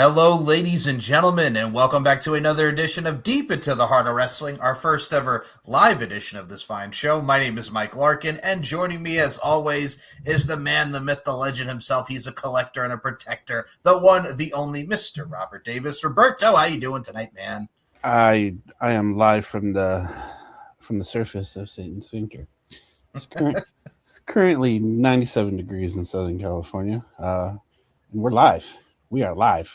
Hello, ladies and gentlemen, and welcome back to another edition of Deep Into the Heart of Wrestling, our first ever live edition of this fine show. My name is Mike Larkin, and joining me, as always, is the man, the myth, the legend himself. He's a collector and a protector, the one, the only Mr. Robert Davis. Roberto, how you doing tonight, man? I am live from the surface of Satan's sphincter. It's currently 97 degrees in Southern California, and we're live. We are live.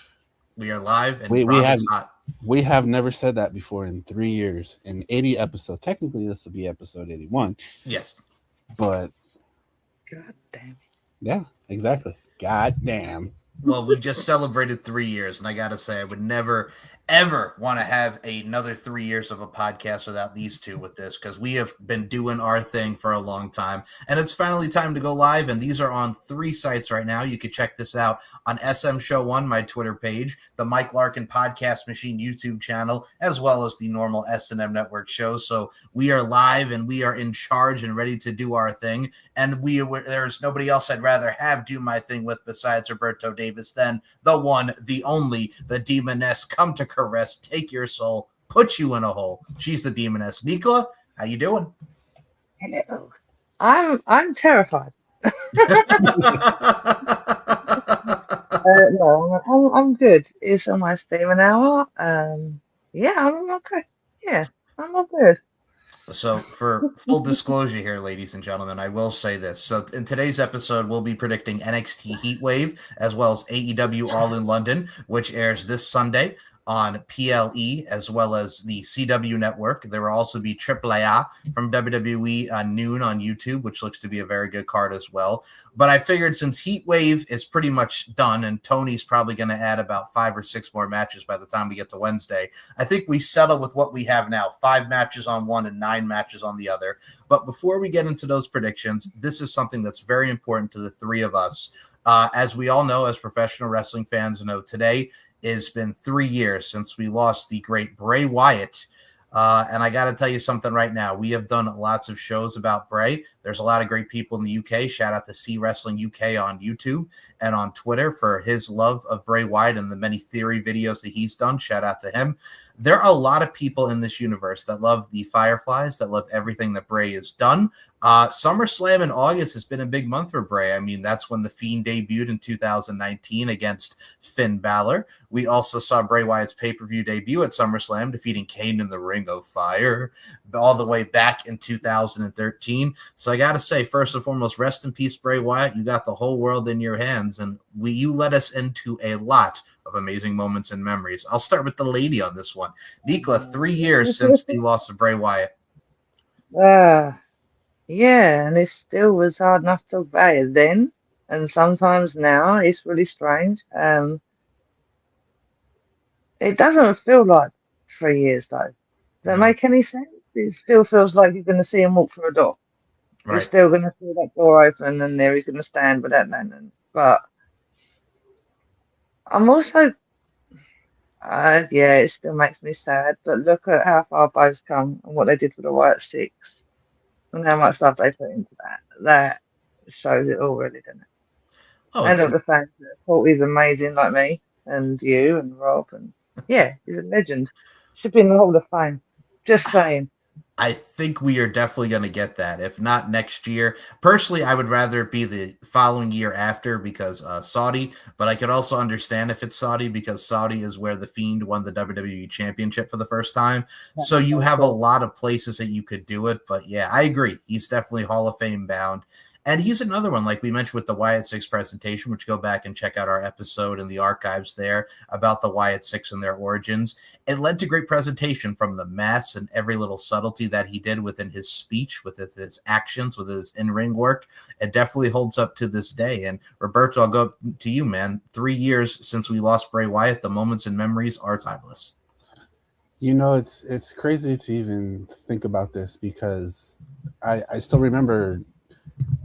We are live, and We Rob have is hot. we have never said that before in 3 years in 80 episodes. Technically, this will be episode 81. Yes. But God damn. Yeah, exactly. God damn. Well, we just celebrated 3 years, and I got to say, I would never, ever want to have another 3 years of a podcast without these two with this, because we have been doing our thing for a long time, and it's finally time to go live, and these are on 3 sites right now. You can check this out on SM Show 1, my Twitter page, the Mike Larkin Podcast Machine YouTube channel, as well as the normal S&M Network shows. So we are live, and we are in charge and ready to do our thing, and there's nobody else I'd rather have do my thing with besides Roberto Davis than the one, the only, the demoness come to caress, take your soul, put you in a hole. She's the demoness. Nicola, how you doing? Hello. I'm terrified. No, I'm good. It's almost even hour. Yeah, I'm okay. Yeah, I'm all good. So, for full disclosure here, ladies and gentlemen, I will say this. So, in today's episode, we'll be predicting NXT Heatwave as well as AEW All in London, which airs this Sunday on PLE as well as the CW network. There will also be AAA from WWE noon on YouTube, which looks to be a very good card as well. But I figured since Heatwave is pretty much done and Tony's probably going to add about 5 or 6 more matches by the time we get to Wednesday, I think we settle with what we have now, 5 matches on one and 9 matches on the other. But before we get into those predictions, this is something that's very important to the 3 of us. As we all know, as professional wrestling fans know, today it's been 3 years since we lost the great Bray Wyatt. And I got to tell you something right now. We have done lots of shows about Bray. There's a lot of great people in the UK. Shout out to C Wrestling UK on YouTube and on Twitter for his love of Bray Wyatt and the many theory videos that he's done. Shout out to him. There are a lot of people in this universe that love the Fireflies, that love everything that Bray has done. SummerSlam in August has been a big month for Bray. I mean, that's when The Fiend debuted in 2019 against Finn Balor. We also saw Bray Wyatt's pay-per-view debut at SummerSlam, defeating Kane in the Ring of Fire all the way back in 2013. So I got to say, first and foremost, rest in peace, Bray Wyatt. You got the whole world in your hands, and you led us into a lot of amazing moments and memories. I'll start with the lady on this one. Nicola, 3 years since the loss of Bray Wyatt. Yeah, and it still was hard enough to talk about it then, and sometimes now it's really strange. It doesn't feel like 3 years though. Does that make any sense? It still feels like you're going to see him walk through a door. Right. You're still going to see that door open, and there he's going to stand with that lantern. But I'm also, yeah, it still makes me sad. But look at how far both come and what they did for the White Six, and how much love they put into that. That shows it all, really, doesn't it? And of the fans that thought he's amazing, like me and you and Rob, and yeah, he's a legend. Should be in the Hall of Fame. Just saying. I think we are definitely going to get that, if not next year. Personally, I would rather it be the following year after because Saudi, but I could also understand if it's Saudi because Saudi is where The Fiend won the WWE Championship for the first time. So you have a lot of places that you could do it. But yeah, I agree. He's definitely Hall of Fame bound. And he's another one, like we mentioned with the Wyatt Six presentation, which go back and check out our episode in the archives there about the Wyatt Six and their origins. It led to great presentation from the mass and every little subtlety that he did within his speech, with his actions, with his in-ring work. It definitely holds up to this day. And Roberto, I'll go to you, man. 3 years since we lost Bray Wyatt, the moments and memories are timeless. You know, it's crazy to even think about this because I still remember.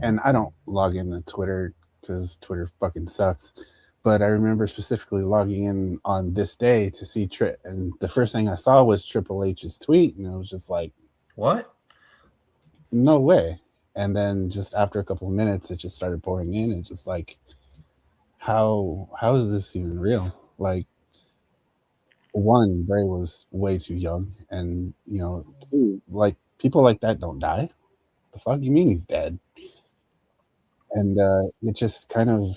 And I don't log into Twitter because Twitter fucking sucks. But I remember specifically logging in on this day to see and the first thing I saw was Triple H's tweet, and it was just like, "What? No way!" And then just after a couple of minutes, it just started pouring in, and just like, how is this even real? Like, one, Bray was way too young, and two, like people like that don't die. The fuck you mean he's dead? And it just kind of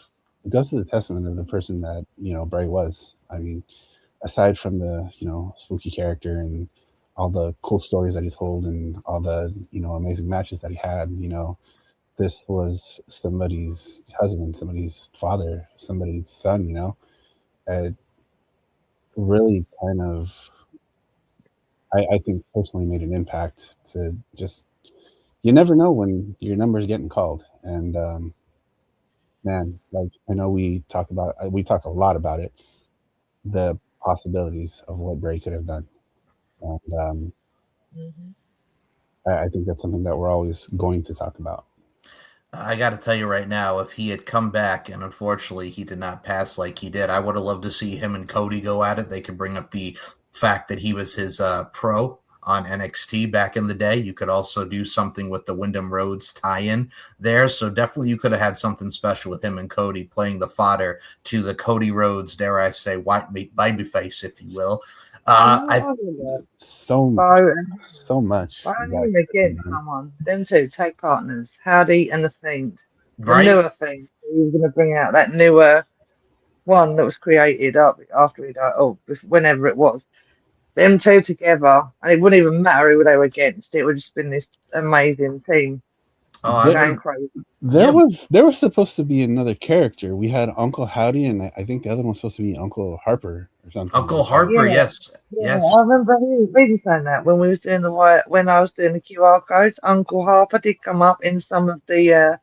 goes to the testament of the person that Bray was. I mean, aside from the spooky character and all the cool stories that he told and all the amazing matches that he had, this was somebody's husband, somebody's father, somebody's son. It really kind of, I think, personally made an impact to just, you never know when your number's getting called. And man, like, I know we talk a lot about it, the possibilities of what Bray could have done. And I think that's something that we're always going to talk about. I got to tell you right now, if he had come back and unfortunately he did not pass like he did, I would have loved to see him and Cody go at it. They could bring up the fact that he was his pro on NXT back in the day. You could also do something with the Wyndham Rhodes tie-in there. So definitely you could have had something special with him and Cody playing the fodder to the Cody Rhodes, dare I say, white meat babyface, if you will. So much. Against someone, them two tag partners, Howdy and the Fiend, the right? newer Fiend. He was going to bring out that newer one that was created up after he died, whenever it was. Them two together, and it wouldn't even matter who they were against. It would just been this amazing team. There was supposed to be another character. We had Uncle Howdy, and I think the other one was supposed to be Uncle Harper or something. Uncle Harper, yes. I remember really saying that when we was doing when I was doing the QR codes. Uncle Harper did come up in some of the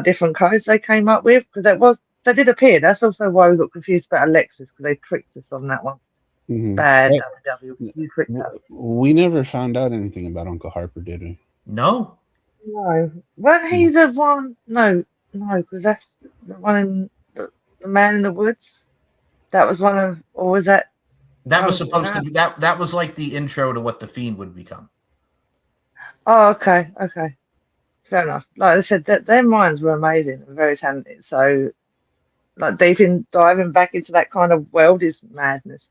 different codes they came up with, because they did appear. That's also why we got confused about Alexis, because they tricked us on that one. Mm-hmm. Bad WWE. You tricked us. We never found out anything about Uncle Harper, did we? No. Wasn't he the one? No, because that's the one in the Man in the Woods. That was one of, or was that? That was supposed to be that was like the intro to what the Fiend would become. Oh, okay. Fair enough. Like I said, their minds were amazing and very talented. So, like diving back into that kind of world is madness.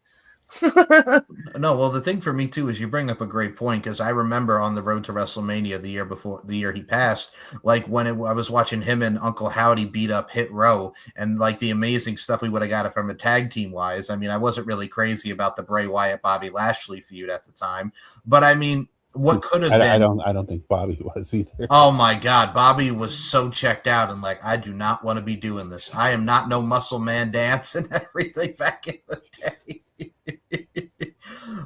No, well, the thing for me too is you bring up a great point, because I remember on the road to WrestleMania the year he passed, like when I was watching him and Uncle Howdy beat up Hit Row, and like the amazing stuff we would have got from a tag team wise. I mean, I wasn't really crazy about the Bray Wyatt Bobby Lashley feud at the time, but I mean, what could have been? I don't think Bobby was either. Oh my God, Bobby was so checked out and like, I do not want to be doing this. I am not no muscle man dance and everything back in the day.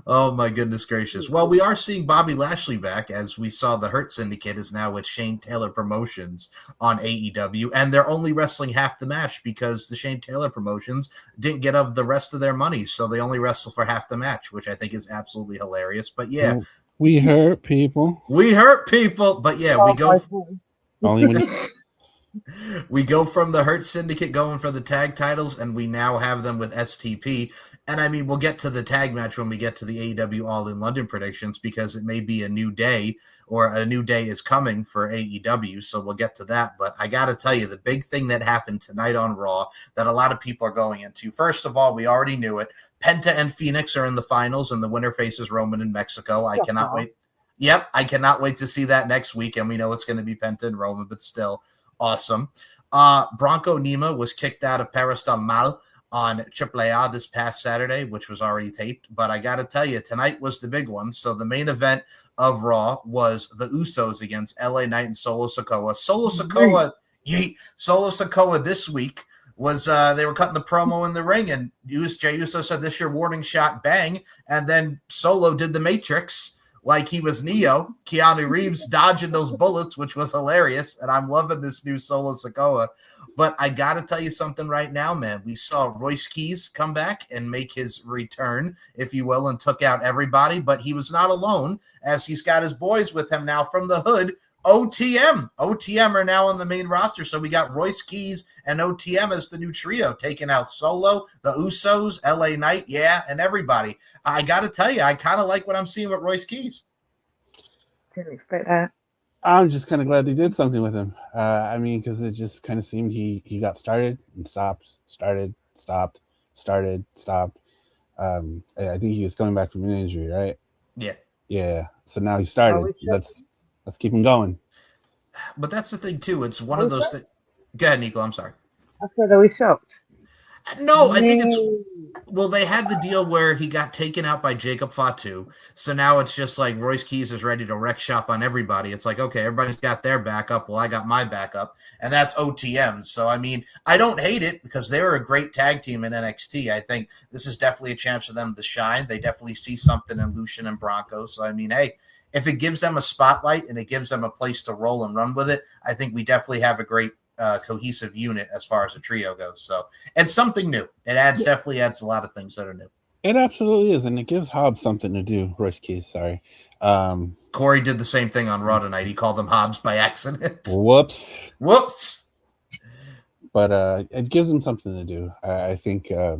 Oh my goodness gracious. Well, we are seeing Bobby Lashley back, as we saw the Hurt Syndicate is now with Shane Taylor Promotions on AEW, and they're only wrestling half the match because the Shane Taylor Promotions didn't get of the rest of their money, so they only wrestle for half the match, which I think is absolutely hilarious. But yeah. Well, we hurt people. But yeah, we go we go from the Hurt Syndicate going for the tag titles, and we now have them with STP. And I mean, we'll get to the tag match when we get to the AEW All in London predictions, because it may be a new day, or a new day is coming for AEW. So we'll get to that. But I got to tell you, the big thing that happened tonight on Raw that a lot of people are going into. First of all, we already knew it. Penta and Phoenix are in the finals, and the winner faces Roman in Mexico. I cannot wait. Yep, I cannot wait to see that next week. And we know it's going to be Penta and Roman, but still awesome. Bronco Nima was kicked out of Paris Del Mal on AAA this past Saturday, which was already taped. But I got to tell you, tonight was the big one. So the main event of Raw was the Usos against LA Knight and Solo Sikoa. Solo Sikoa this week was they were cutting the promo in the ring, and Jey Uso said, "This your warning shot, bang." And then Solo did the Matrix like he was Neo, Keanu Reeves dodging those bullets, which was hilarious. And I'm loving this new Solo Sikoa. But I got to tell you something right now, man. We saw Royce Keys come back and make his return, if you will, and took out everybody. But he was not alone, as he's got his boys with him now from the hood. OTM are now on the main roster. So we got Royce Keys and OTM as the new trio, taking out Solo, the Usos, LA Knight, and everybody. I got to tell you, I kind of like what I'm seeing with Royce Keys. Didn't expect that. I'm just kind of glad they did something with him. I mean, because it just kind of seemed he got started and stopped, started, stopped, started, stopped. I think he was coming back from an injury, right? Yeah. Yeah. So now he started. Let's keep him going. But that's the thing too. It's one of those things. Go ahead, Nico. I'm sorry. I said, are we shocked? No, I think it's well. They had the deal where he got taken out by Jacob Fatu, so now it's just like Royce Keys is ready to wreck shop on everybody. It's like, okay, everybody's got their backup. Well, I got my backup, and that's OTM. So I mean, I don't hate it because they were a great tag team in NXT. I think this is definitely a chance for them to shine. They definitely see something in Lucian and Bronco. So I mean, hey, if it gives them a spotlight and it gives them a place to roll and run with it, I think we definitely have a great cohesive unit as far as a trio goes. So it's something new. It definitely adds a lot of things that are new. It absolutely is, and it gives Hobbs something to do. Royce Keys, sorry. Corey did the same thing on Raw tonight. He called them Hobbs by accident. Whoops. But it gives him something to do. I think I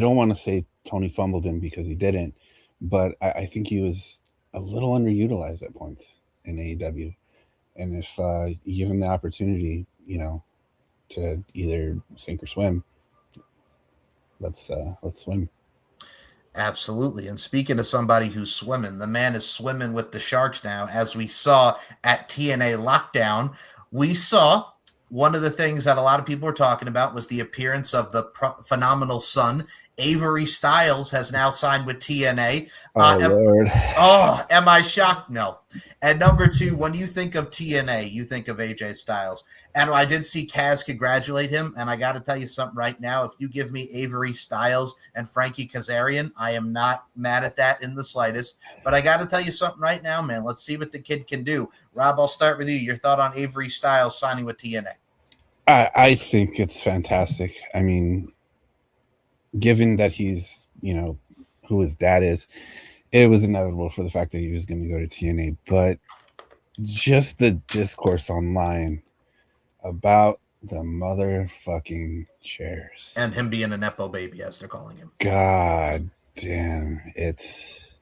don't want to say Tony fumbled him because he didn't, but I think he was a little underutilized at points in AEW. And if you give him the opportunity, to either sink or swim, let's swim. Absolutely. And speaking of somebody who's swimming, the man is swimming with the sharks now. As we saw at TNA Lockdown, we saw one of the things that a lot of people were talking about was the appearance of the phenomenal son. Avery Styles has now signed with TNA. Lord. Am I shocked? No. And number two, when you think of TNA, you think of AJ Styles. And I did see Kaz congratulate him. And I got to tell you something right now. If you give me Avery Styles and Frankie Kazarian, I am not mad at that in the slightest. But I got to tell you something right now, man. Let's see what the kid can do. Rob, I'll start with you. Your thought on Avery Styles signing with TNA? I think it's fantastic. I mean, given that he's, who his dad is, it was inevitable for the fact that he was going to go to TNA. But just the discourse online about the motherfucking chairs. And him being a Nepo baby, as they're calling him. God damn. It's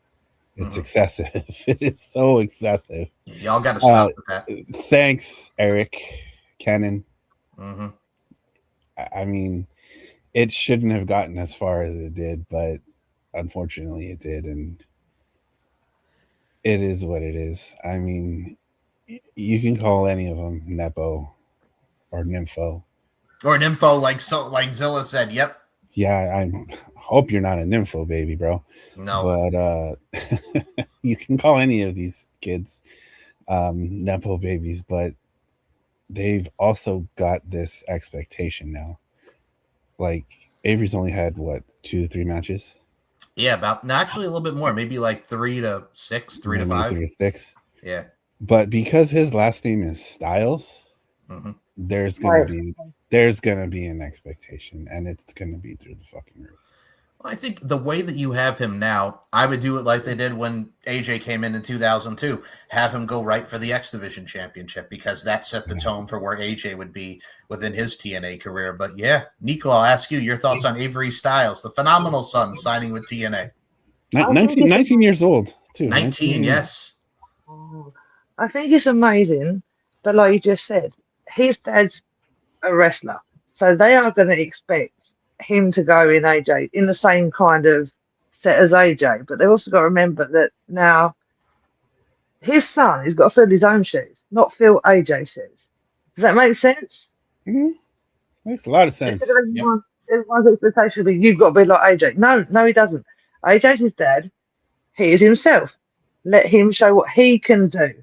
excessive. It is so excessive. Y'all got to stop with that. Thanks, Eric Cannon. Mm-hmm. I mean, it shouldn't have gotten as far as it did, but unfortunately it did, and it is what it is. I mean, you can call any of them Nepo or Nympho. Or Nympho, like Zilla said, yep. Yeah, I hope you're not a Nympho baby, bro. No. But you can call any of these kids Nepo babies, but they've also got this expectation now. Like, Avery's only had, 2-3 matches? Yeah, actually a little bit more. Maybe like 3 to 6, 3 to 5. 3 to 6. Yeah. But because his last name is Styles, there's gonna be an expectation, and it's gonna be through the fucking roof. I think the way that you have him now, I would do it like they did when AJ came in 2002. Have him go right for the X Division Championship, because that set the tone for where AJ would be within his TNA career. But yeah, Nico, I'll ask you your thoughts on Avery Styles, the phenomenal son, signing with TNA. 19 years old, too. 19, yes. I think it's amazing that, like you just said, his dad's a wrestler. So they are going to expect him to go in AJ in the same kind of set as AJ, but they've also got to remember that now his son has got to fill his own shoes, not fill AJ's shoes. Does that make sense? Mm-hmm. Makes a lot of sense. Everyone's expectation will be, you've got to be like AJ. No, he doesn't. AJ's his dad. He is himself. Let him show what he can do,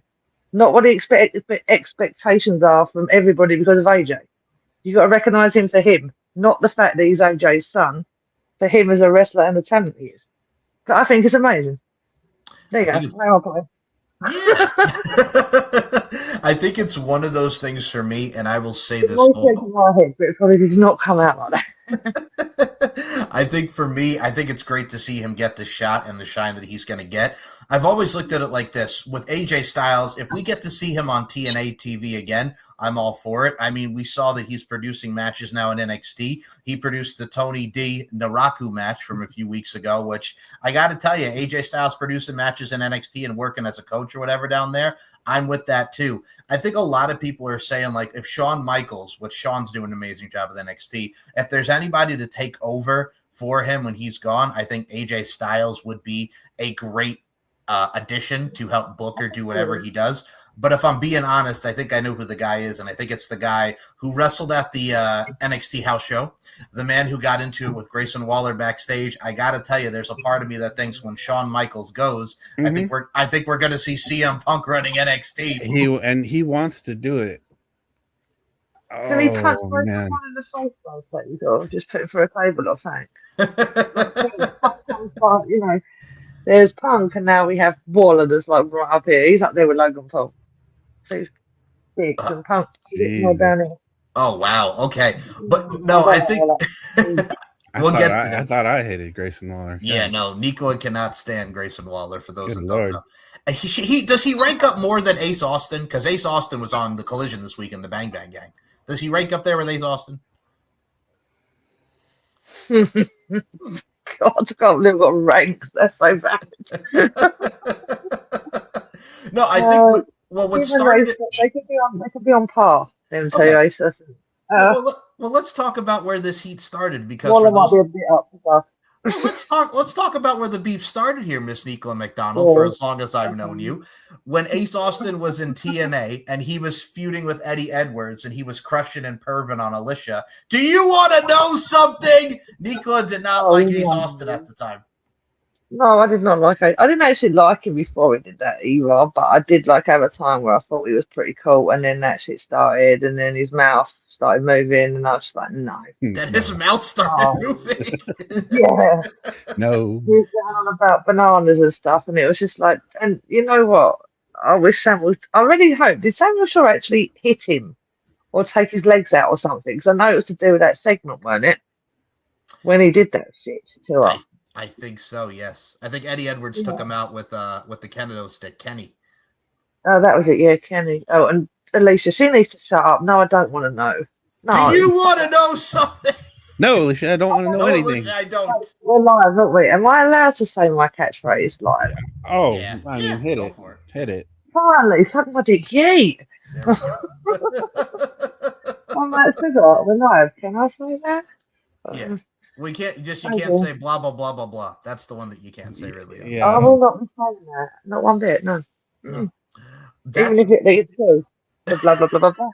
not what the expectations are from everybody because of AJ. You've got to recognise him for him, not the fact that he's AJ's son, for him as a wrestler and the talent he is. But I think it's amazing. There you go. Yeah. I think it's one of those things for me, and I will say this. My head, but it probably did not come out like that. I think for me, I think it's great to see him get the shot and the shine that he's going to get. I've always looked at it like this. With AJ Styles, if we get to see him on TNA TV again, I'm all for it. I mean, we saw that he's producing matches now in NXT. He produced the Tony D Naraku match from a few weeks ago, which I got to tell you, AJ Styles producing matches in NXT and working as a coach or whatever down there, I'm with that too. I think a lot of people are saying, like, if Shawn Michaels, which Shawn's doing an amazing job with NXT, if there's anybody to take over for him when he's gone, I think AJ Styles would be a great addition to help Booker do whatever he does. But if I'm being honest, I think I know who the guy is, and I think it's the guy who wrestled at the NXT house show, the man who got into it with Grayson Waller backstage. I got to tell you, there's a part of me that thinks when Shawn Michaels goes, I think we're going to see CM Punk running NXT. He wants to do it. Can he touch both in the softball, please, or just put it for a table or something? You know, there's Punk, and now we have Waller that's like right up here. He's up there with Logan Paul. So big and Punk more down here. Oh wow, okay, but no, I think we'll get to that. I thought I hated Grayson Waller. Yeah, no, Nicola cannot stand Grayson Waller. For those that don't know, does he rank up more than Ace Austin? Because Ace Austin was on the Collision this week in the Bang Bang Gang. Does he rank up there with Ace Austin? God, I can't believe what ranks. They're so bad. No, I think what started they could be on par. Them two, okay. Ace Austin. Well, let's talk about where this heat started, because might be a bit up. let's talk about where the beef started here, Miss Nicola McDonald, for as long as I've known you. When Ace Austin was in TNA and he was feuding with Eddie Edwards and he was crushing and perving on Alicia. Do you want to know something? Nicola did not like Ace Austin at the time. No, I did not like it. I didn't actually like him before he did that either, but I did have a time where I thought he was pretty cool, and then that shit started, and then his mouth started moving, and I was like, no. Then his mouth started moving? Yeah. No. He was going on about bananas and stuff, and it was just like, and you know what? I really hope, did Samuel Shaw actually hit him or take his legs out or something? Because I know it was to do with that segment, wasn't it? When he did that shit to her. I think so, yes. I think Eddie Edwards took him out with the kendo stick, Kenny. Oh, that was it, yeah, Kenny. Oh, and Alicia, she needs to shut up. No, I don't want to know. No. Do you want to know something? No, Alicia, I don't want to know anything. Alicia, I don't. We're live, aren't we? Am I allowed to say my catchpage live? Oh, yeah. I mean, hit it. Hit it. Finally, suck my dick, yay! I'm like, we're live. Can I say that? Yeah. We can't say blah blah blah blah blah. That's the one that you can't say, really. Yeah. I will not be saying that. Not one bit. No. Even if it leads to blah blah blah blah blah.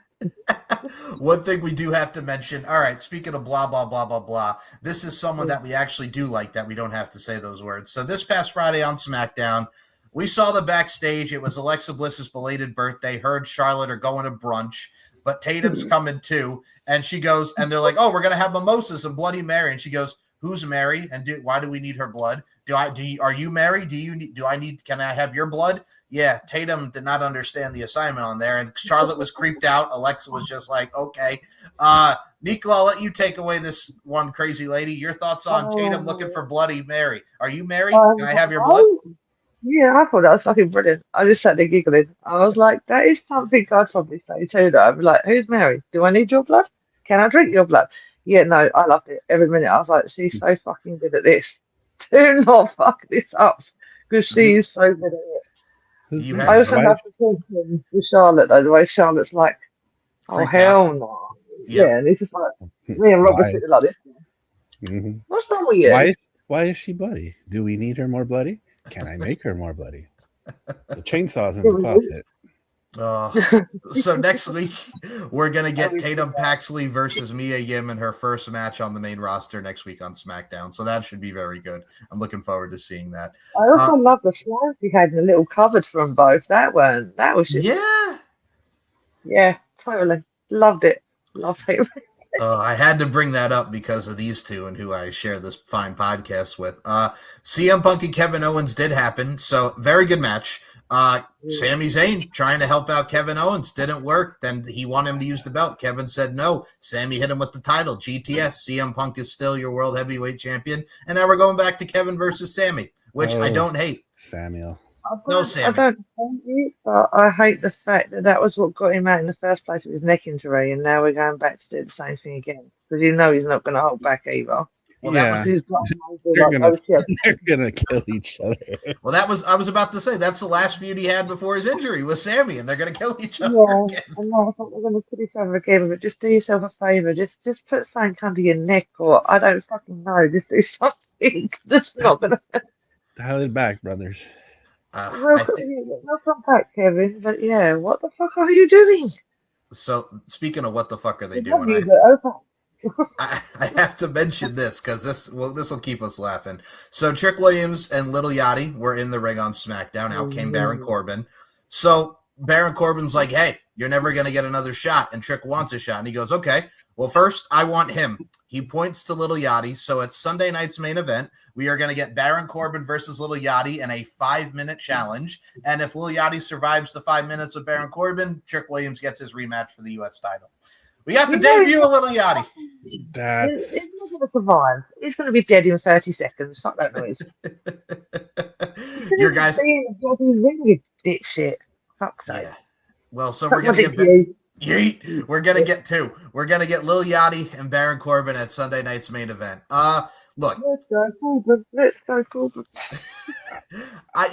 One thing we do have to mention. All right, speaking of blah blah blah blah blah, this is someone that we actually do like, that we don't have to say those words. So this past Friday on SmackDown, we saw the backstage. It was Alexa Bliss's belated birthday. Her and Charlotte are going to brunch, but Tatum's coming too. And she goes, and they're like, "Oh, we're gonna have mimosas and Bloody Mary." And she goes, "Who's Mary? And why do we need her blood? Are you Mary? Can I have your blood?" Yeah, Tatum did not understand the assignment on there, and Charlotte was creeped out. Alexa was just like, "Okay, Nicola, I'll let you take away this one crazy lady. Your thoughts on Tatum looking for Bloody Mary? Are you Mary? Can I have your blood?" Yeah, I thought that was fucking brilliant. I just sat there giggling. I was like, that is something I'd probably say too, though. I'd be like, "Who's Mary? Do I need your blood? Can I drink your blood?" Yeah, no, I loved it. Every minute I was like, she's so fucking good at this. Do not fuck this up, because she is so good at it. I also have to talk to Charlotte, though, the way Charlotte's like, "Oh, hell no." Yeah, and it's just like, me and Rob are sitting like this. Mm-hmm. What's wrong with you? Why is she bloody? Do we need her more bloody? Can I make her more bloody? The chainsaw's in the closet. So next week we're gonna get Tatum Paxley versus Mia Yim in her first match on the main roster next week on SmackDown. So that should be very good. I'm looking forward to seeing that. I also love the flags we had in the little cupboard from both. That was just yeah, totally loved it. Loved it. I had to bring that up because of these two and who I share this fine podcast with. CM Punk and Kevin Owens did happen, so very good match. Sami Zayn trying to help out Kevin Owens didn't work. Then he wanted him to use the belt. Kevin said no. Sami hit him with the title. GTS. CM Punk is still your world heavyweight champion. And now we're going back to Kevin versus Sami, which I don't hate. Samuel. No, I Sammy. don't hate it, but I hate the fact that that was what got him out in the first place with his neck injury, and now we're going back to do the same thing again. Because you know he's not going to hold back either. Well, that was Yeah, He's got they're like, gonna oh shit. they're gonna kill each other. well, that was I was about to say that's the last feud he had before his injury with Sammy, and they're gonna kill each other Yeah, again. and now I think they're going to kill each other again, but just do yourself a favour. Just put something under your neck, or I don't fucking know. Just do something. That's not going to. Dial it back, brothers. I think Welcome back, Kevin. But yeah, what the fuck are you doing? so. Speaking of what the fuck are they We love doing? you, but okay. I have to mention this because this will keep us laughing. So Trick Williams and Little Yachty were in the ring on SmackDown. Out came Baron Corbin. So Baron Corbin's like, "Hey, you're never gonna get another shot," and Trick wants a shot, and he goes, "Okay, well first I want him." He points to Little Yachty. So it's Sunday night's main event. We are gonna get Baron Corbin versus Little Yachty in a 5-minute challenge, and if Little Yachty survives the 5 minutes with Baron Corbin, Trick Williams gets his rematch for the U.S. title. We got the debut of Little Yachty. He's not going to survive. He's going to be dead in 30 seconds. Fuck that noise. Your guys. Really dipshit. Fuck's sake. Yeah. Well, so we're gonna get you. we're gonna get two. We're gonna get Lil Yachty and Baron Corbin at Sunday night's main event. Look. Let's go, Corbin. Let's go, Corbin.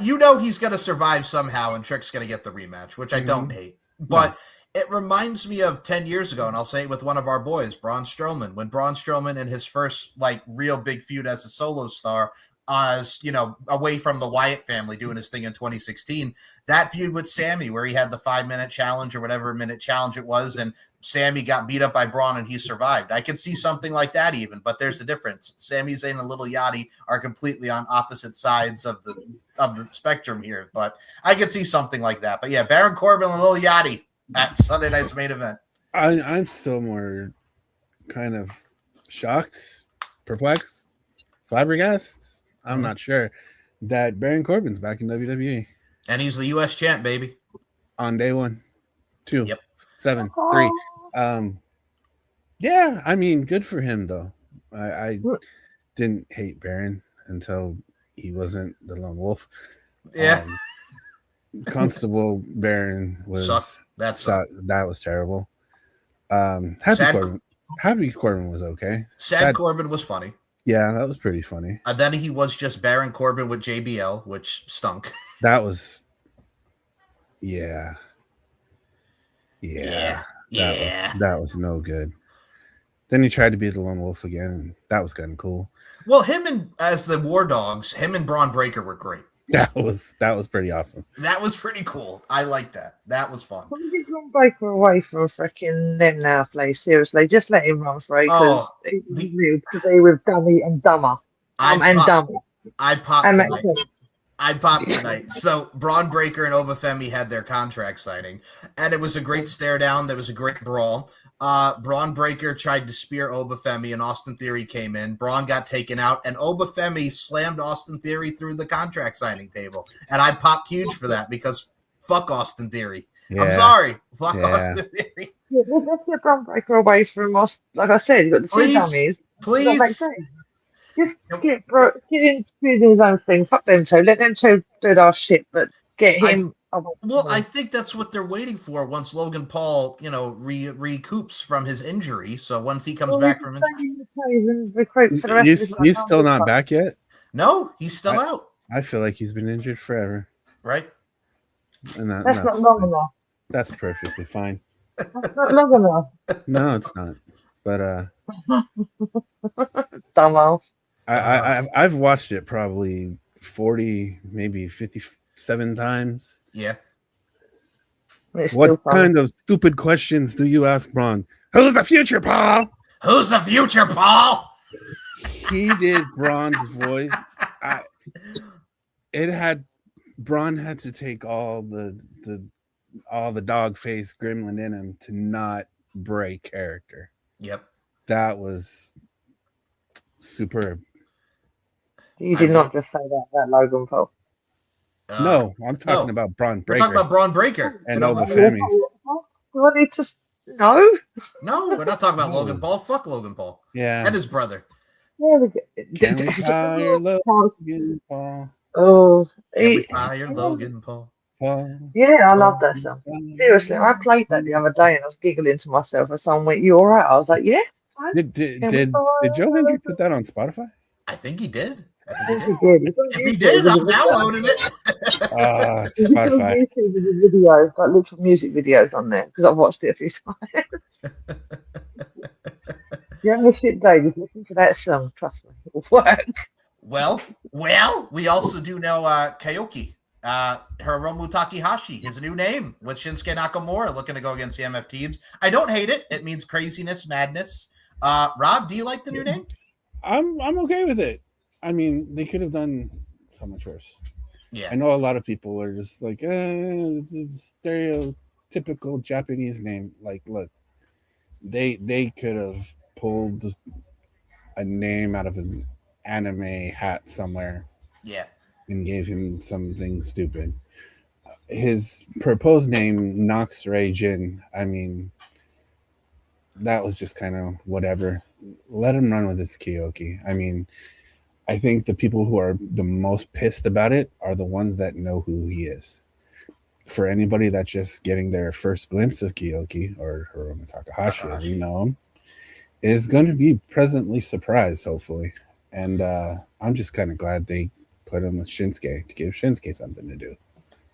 You know he's gonna survive somehow, and Trick's gonna get the rematch, which I don't hate. But it reminds me of 10 years ago, and I'll say it with one of our boys, Braun Strowman. When Braun Strowman in his first real big feud as a solo star, away from the Wyatt family doing his thing in 2016, that feud with Sammy where he had the 5-minute challenge or whatever minute challenge it was, and Sammy got beat up by Braun and he survived. I could see something like that even, but there's a difference. Sami Zayn and Little Yachty are completely on opposite sides of the spectrum here, but I could see something like that. But yeah, Baron Corbin and Little Yachty at Sunday night's main event. I'm still more kind of shocked, perplexed, flabbergasted. I'm not sure that Baron Corbin's back in WWE. And he's the U.S. champ, baby. On day 1, 2, Yep. 7, 3. Yeah, I mean, good for him, though. I didn't hate Baron until he wasn't the lone wolf. Yeah. Constable Baron was that was terrible. Happy Corbin was okay. Sad Corbin was funny. Yeah, that was pretty funny. Then he was just Baron Corbin with JBL, which stunk. That was, yeah. That was no good. Then he tried to be the lone wolf again, and that was kind of cool. Well, him and as the War Dogs, him and Braun Breaker were great. That was pretty awesome. That was pretty cool. I like that. That was fun. Why did Braun Breaker away from freaking them now, please? Seriously, just let him run free because he's new to be with Dummy and Dumber. I popped tonight. So Braun Breaker and Obafemi had their contract signing, and it was a great stare down. There was a great brawl. Braun Breaker tried to spear Obafemi, and Austin Theory came in. Braun got taken out, and Obafemi slammed Austin Theory through the contract signing table. And I popped huge for that because fuck Austin Theory. Yeah. I'm sorry. Fuck Austin Theory. Yeah, let's get Braun Breaker away from us. Like I said, you've got the two dummies. Please. Just get him doing his own thing. Fuck them two. Let them two do our shit, but get him. I think that's what they're waiting for once Logan Paul, recoups from his injury. So once he comes back from injury. He's still not back yet? No, he's still out. I feel like he's been injured forever. Right? And that's not long enough. That's perfectly fine. That's not long enough. No, it's not. But dumbass. I've watched it probably 40, maybe 57 times. Yeah. What kind of stupid questions do you ask Braun? Who's the future, Paul? Who's the future, Paul? He did Braun's voice. Braun had to take all the dog face gremlin in him to not break character. Yep. That was superb. You did not just say that Logan Paul. No, I'm talking about Braun Breaker. We're talking about Braun Breaker. And Obafemi. No, we're not talking about Logan Paul. Fuck Logan Paul. Yeah. And his brother. Can we fire Logan Paul? Oh, Can we fire Logan Paul? yeah, I love that song. Seriously, I played that the other day and I was giggling to myself. And someone went, "You all right?" I was like, "Yeah, fine." Did Joe Hendry put that on Spotify? I think he did. I I think he think did. he did. It's on If he YouTube did, as a I'm video. downloading it. It's on Spotify. YouTube as a video, like literal music videos on there because I've watched it a few times. You have a shit day, just listen to that song. Trust me, it'll work. Well, we also do know Kaioki. Hiromu Takahashi, his new name with Shinsuke Nakamura looking to go against the MF teams. I don't hate it. It means craziness, madness. Rob, do you like the new name? I'm okay with it. I mean, they could have done so much worse. Yeah. I know a lot of people are just like, it's a stereotypical Japanese name. Like, look, they could have pulled a name out of an anime hat somewhere. Yeah. And gave him something stupid. His proposed name, Nox Ray Jin, I mean, that was just kind of whatever. Let him run with his Kyoki. I mean, I think the people who are the most pissed about it are the ones that know who he is. For anybody that's just getting their first glimpse of Kyoki or Hiromu Takahashi, as you know him, is going to be pleasantly surprised, hopefully. And I'm just kind of glad they put him with Shinsuke to give Shinsuke something to do.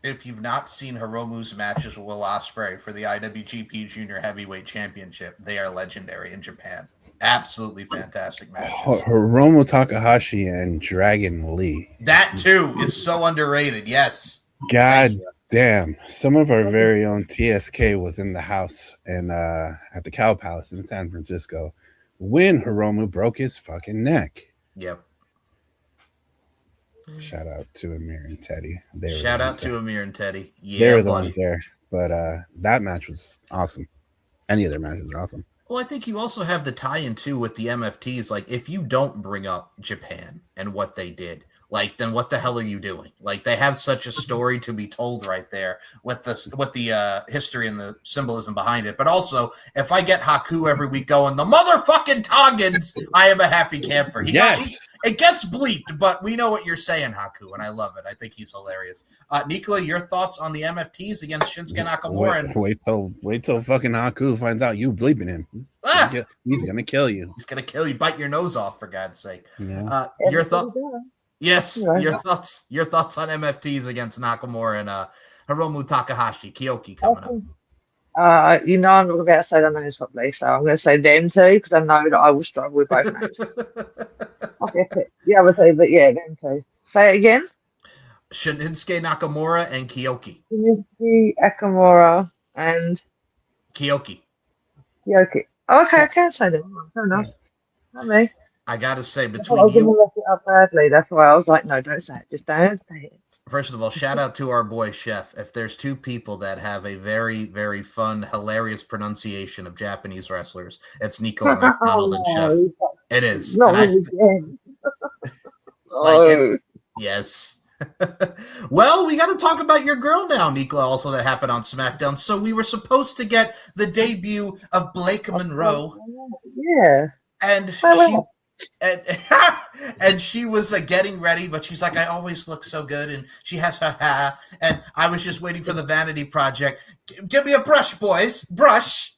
If you've not seen Hiromu's matches with Will Ospreay for the IWGP Junior Heavyweight Championship, they are legendary in Japan. Absolutely fantastic matches. Hiromu Takahashi and Dragon Lee. That too is so underrated. Yes. God damn. Some of our very own TSK was in the house and at the Cow Palace in San Francisco when Hiromu broke his fucking neck. Yep. Shout out to Amir and Teddy. Shout out to Amir and Teddy. Yeah, they were the ones there. But that match was awesome. Any other matches are awesome. Well, I think you also have the tie-in too with the MFTs. Like, if you don't bring up Japan and what they did, like, then what the hell are you doing? Like, they have such a story to be told right there with the history and the symbolism behind it. But also, if I get Haku every week going, the motherfucking Toggins, I am a happy camper. It gets bleeped, but we know what you're saying, Haku, and I love it. I think he's hilarious. Nikola, your thoughts on the MFTs against Shinsuke Nakamura? Wait till fucking Haku finds out you bleeping him. He's gonna kill you. He's gonna kill you. Bite your nose off, for God's sake. Yeah. Your thoughts? Yes, your thoughts. Your thoughts on MFTs against Nakamura and Hiromu Takahashi, Kyoki coming up. I'm not going to say the names properly, so I'm going to say them two because I know that I will struggle with both names. Yeah, I would say, but yeah, them two. Say it again. Shinsuke Nakamura and Kyoki. Shinsuke Nakamura and Kyoki. Okay, I can't say them. Fair enough. Not me. I gotta say, between I was going to look it up badly. That's why I was like, no, don't say it. Just don't say it. First of all, shout out to our boy Chef. If there's two people that have a very, very fun, hilarious pronunciation of Japanese wrestlers, it's Nicola McDonald and Chef. It is. Yes. Well, we got to talk about your girl now, Nicola, also that happened on SmackDown. So we were supposed to get the debut of Blake Monroe. Yeah. And she was getting ready, but she's like, I always look so good, and she has her hair, and I was just waiting for the Vanity Project. Give me a brush, boys.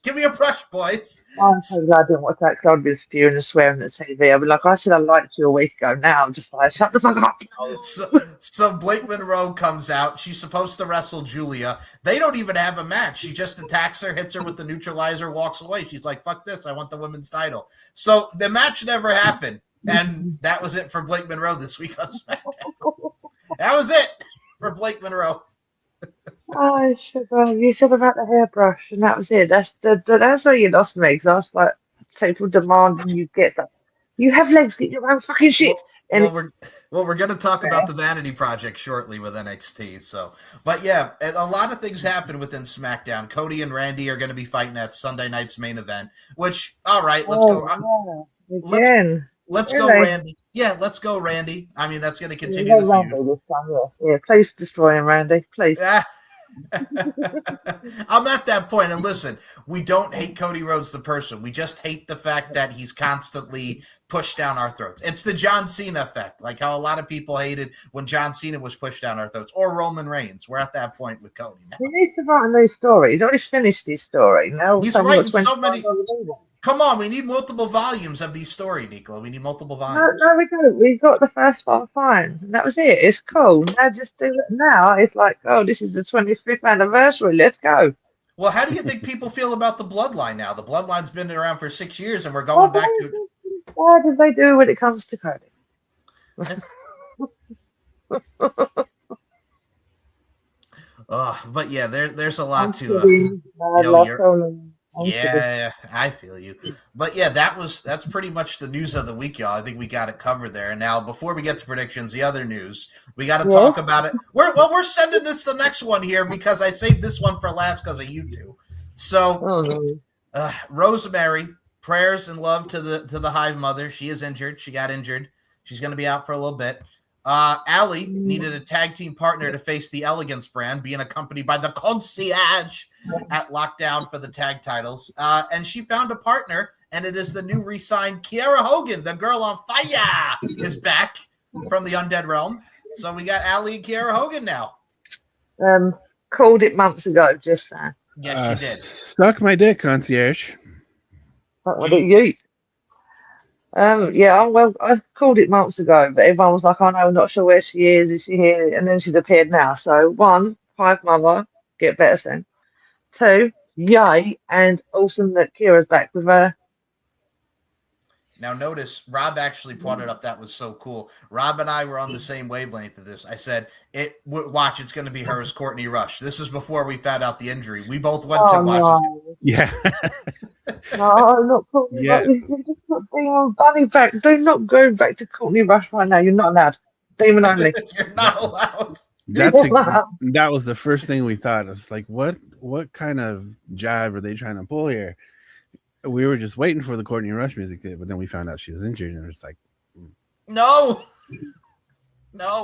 Give me a brush, boys. I'm so glad I didn't watch that because I'd be spewing and swearing at TV. I'd be like, I said I liked you a week ago. Now I'm just like, shut the fuck up. So Blake Monroe comes out. She's supposed to wrestle Julia. They don't even have a match. She just attacks her, hits her with the neutralizer, walks away. She's like, fuck this. I want the women's title. So the match never happened. And that was it for Blake Monroe this week on SmackDown. That was it for Blake Monroe. Oh, sugar. You said about the hairbrush, and that was it. That's where you lost me, because I was like, people demanding you get that. You have legs, get your own fucking shit. We're going to talk about the Vanity Project shortly with NXT. So, but yeah, a lot of things happen within SmackDown. Cody and Randy are going to be fighting at Sunday night's main event. Which, all right, let's go. Let's go, Randy. Yeah, let's go, Randy. I mean, that's going to continue the feud. Yeah, please destroy him, Randy. Please. I'm at that point, and listen, we don't hate Cody Rhodes the person. We just hate the fact that he's constantly pushed down our throats. It's the John Cena effect, like how a lot of people hated when John Cena was pushed down our throats, or Roman Reigns. We're at that point with Cody now. He needs to write a new story. He's already finished his story. Now He's someone got writing so 25 many. other people. Come on, we need multiple volumes of these story, Nicola. We need multiple No, volumes. no, we don't. We got the first one fine. And that was it. It's cool. Now just do it now. It's like, oh, this is the 25th anniversary. Let's go. Well, how do you think people feel about the Bloodline now? The Bloodline's been around for 6 years, and we're What going back to. did they do when it comes to Cody? But yeah, there's a lot to. Kidding. I yo, love you're- Conan. I'm kidding. Yeah, I feel you. But yeah, that's pretty much the news of the week, y'all. I think we got it covered there. And now, before we get to predictions, the other news, we got to talk about it. We're sending this the next one here because I saved this one for last because of you two. So, Oh no. Rosemary, prayers and love to the Hive Mother. She is injured. She got injured. She's going to be out for a little bit. Allie needed a tag team partner to face the Elegance brand, being accompanied by the Concierge at Lockdown for the tag titles. And she found a partner, and it is the new re-signed Kiera Hogan. The girl on fire is back from the Undead Realm. So we got Allie and Kiera Hogan now. Called it months ago, just Yes, she did. Suck my dick, concierge. what did you? Yeah, well, I called it months ago, but everyone was like, "Oh no, I'm not sure where she is. Is she here?" And then she's appeared now. So one, Hive Mother, get better soon. Two, yay, and awesome that Kira's back with her. Now, notice Rob actually pointed up that was so cool. Rob and I were on the same wavelength of this. I said, watch, it's going to be her as Courtney Rush. This is before we found out the injury. We both went to watch No. Yeah. No, not Courtney Yeah. Rush. You're just not being bunny back. Do not go back to Courtney Rush right now. You're not allowed. Demon only. You're not allowed. That was the first thing we thought. It was like, what kind of jive are they trying to pull here? We were just waiting for the Courtney Rush music, but then we found out she was injured, and it was like, No.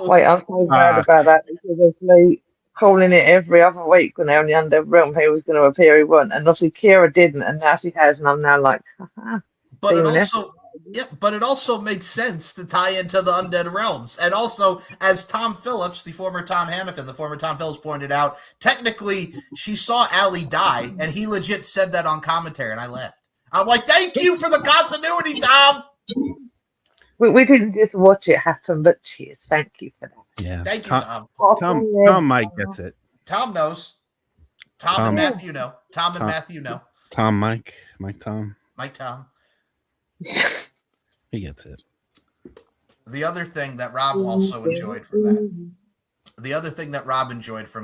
Wait, I'm so glad about that because obviously calling it every other week when they're on the Undead Realm, he was going to appear, he wouldn't. And obviously Kira didn't, and now she has, and I'm now like, haha. But it also makes sense to tie into the Undead Realms. And also, as Tom Phillips, the former Tom Hannafin, the former Tom Phillips pointed out, technically she saw Allie die, and he legit said that on commentary, and I laughed. I'm like, thank you for the continuity, Tom. We didn't just watch it happen, but cheers. Thank you for that. yeah. Thank you, Tom. Tom Mike gets it. Tom knows. Tom and Matthew know. Tom and Matthew know. Tom Mike Tom. Mike Tom. He gets it. The other thing that Rob also enjoyed from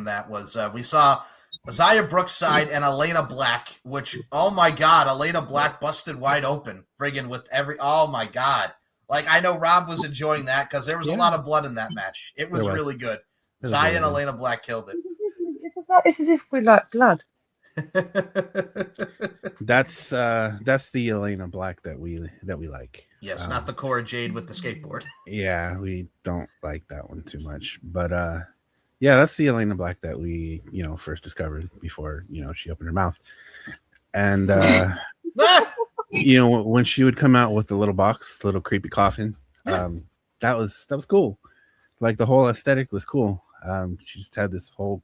that, was we saw Zaya Brookside and Elena Black, which, oh my God, Elena Black busted wide open, friggin' with oh my God. Like, I know Rob was enjoying that because there was a lot of blood in that match. It was really good. Zaya and Elena Black killed it. It's as if we like blood. That's the Elena Black that we like. Yes, not the Cora Jade with the skateboard. Yeah, we don't like that one too much. But yeah, that's the Elena Black that we, first discovered before, she opened her mouth. And when she would come out with the little creepy coffin, that was cool. Like, the whole aesthetic was cool. She just had this whole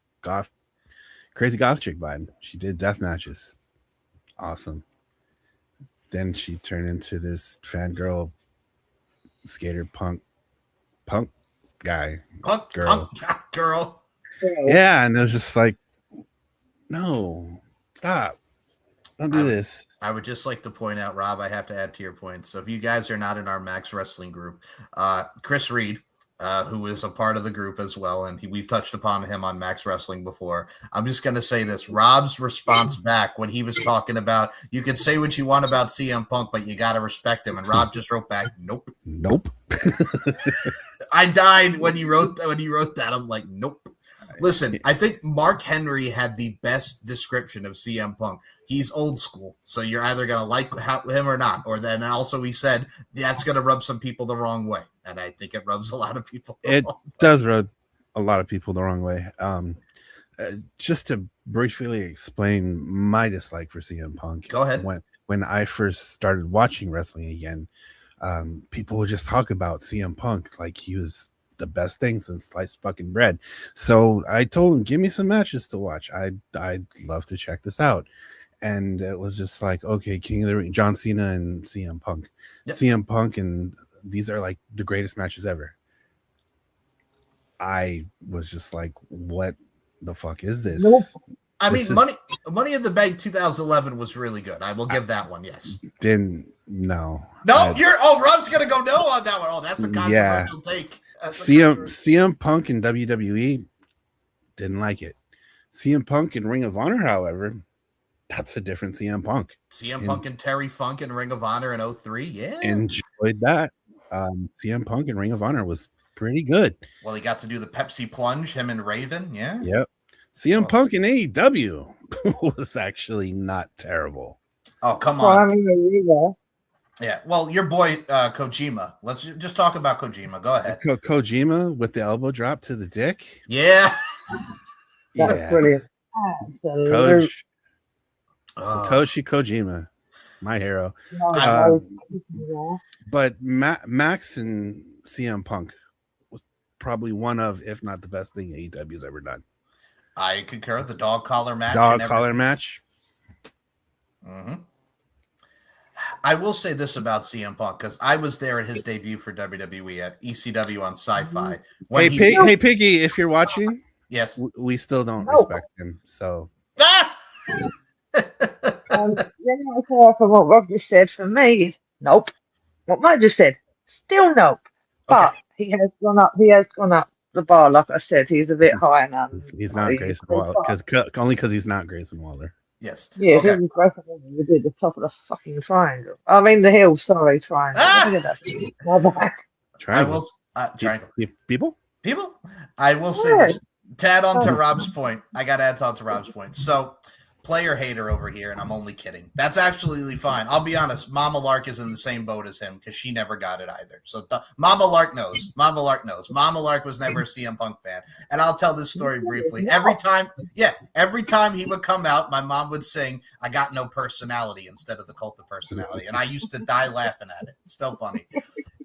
crazy goth chick vibe. She did death matches. Awesome. Then she turned into this fangirl skater punk guy. Girl. Yeah, and it was just like, no, stop. Don't do this. I would just like to point out, Rob, I have to add to your point. So if you guys are not in our Max Wrestling group, Chris Reed, who is a part of the group as well, and we've touched upon him on Max Wrestling before. I'm just going to say this. Rob's response back when he was talking about, you can say what you want about CM Punk, but you got to respect him. And Rob just wrote back, nope. I died when he wrote that. I'm like, nope. Listen, I think Mark Henry had the best description of CM Punk. He's old school, so you're either going to like him or not. Or then also he said that's going to rub some people the wrong way. And I think it rubs a lot of people the wrong way. Does rub a lot of people the wrong way. Just to briefly explain my dislike for CM Punk. Go ahead. When I first started watching wrestling again, People would just talk about CM Punk like he was the best thing since sliced fucking bread. So I told him, give me some matches to watch. I'd love to check this out. And it was just like, okay, King of the Ring, John Cena and CM Punk. Yep. CM Punk, and these are like the greatest matches ever. I was just like, what the fuck is this? I mean, Money in the Bank 2011 was really good. I will give that one, yes. No, Rob's gonna go no on that one. Oh, that's a controversial take. CM Punk in WWE, didn't like it. CM Punk in Ring of Honor, however, that's a different CM Punk. Punk and Terry Funk in Ring of Honor in 03, yeah. Enjoyed that. CM Punk in Ring of Honor was pretty good. Well, he got to do the Pepsi plunge, him and Raven, yeah. Yep. CM Punk in AEW was actually not terrible. Oh, come on. Yeah, well, your boy Kojima. Let's just talk about Kojima. Go ahead. Kojima with the elbow drop to the dick. Yeah. That's brilliant. Satoshi Kojima, my hero. But Max and CM Punk was probably one of, if not the best thing AEW's ever done. I concur. The dog collar match. Mm-hmm. I will say this about CM Punk, because I was there at his debut for WWE at ECW on Sci-Fi. Hey, Piggy, if you're watching, yes, we still don't respect him. So, from what Rob just said, for me, nope. What Mike just said, still nope. But he has gone up. He has gone up the bar. Like I said, he's a bit higher now. He's not Grayson Waller, because he's not Grayson Waller. Yes. Yeah, okay. He was Grayson Waller. We did the top of the fucking triangle. I mean the hill. Sorry, triangle. Triangle. Triangle. People. I will say this. To add on to Rob's point, I got to add on to Rob's point. So, player hater over here, and I'm only kidding. That's absolutely fine. I'll be honest. Mama Lark is in the same boat as him because she never got it either. So Mama Lark knows. Mama Lark was never a CM Punk fan. And I'll tell this story briefly. Every time he would come out, my mom would sing, "I got no personality" instead of the Cult of Personality. And I used to die laughing at it. It's still funny.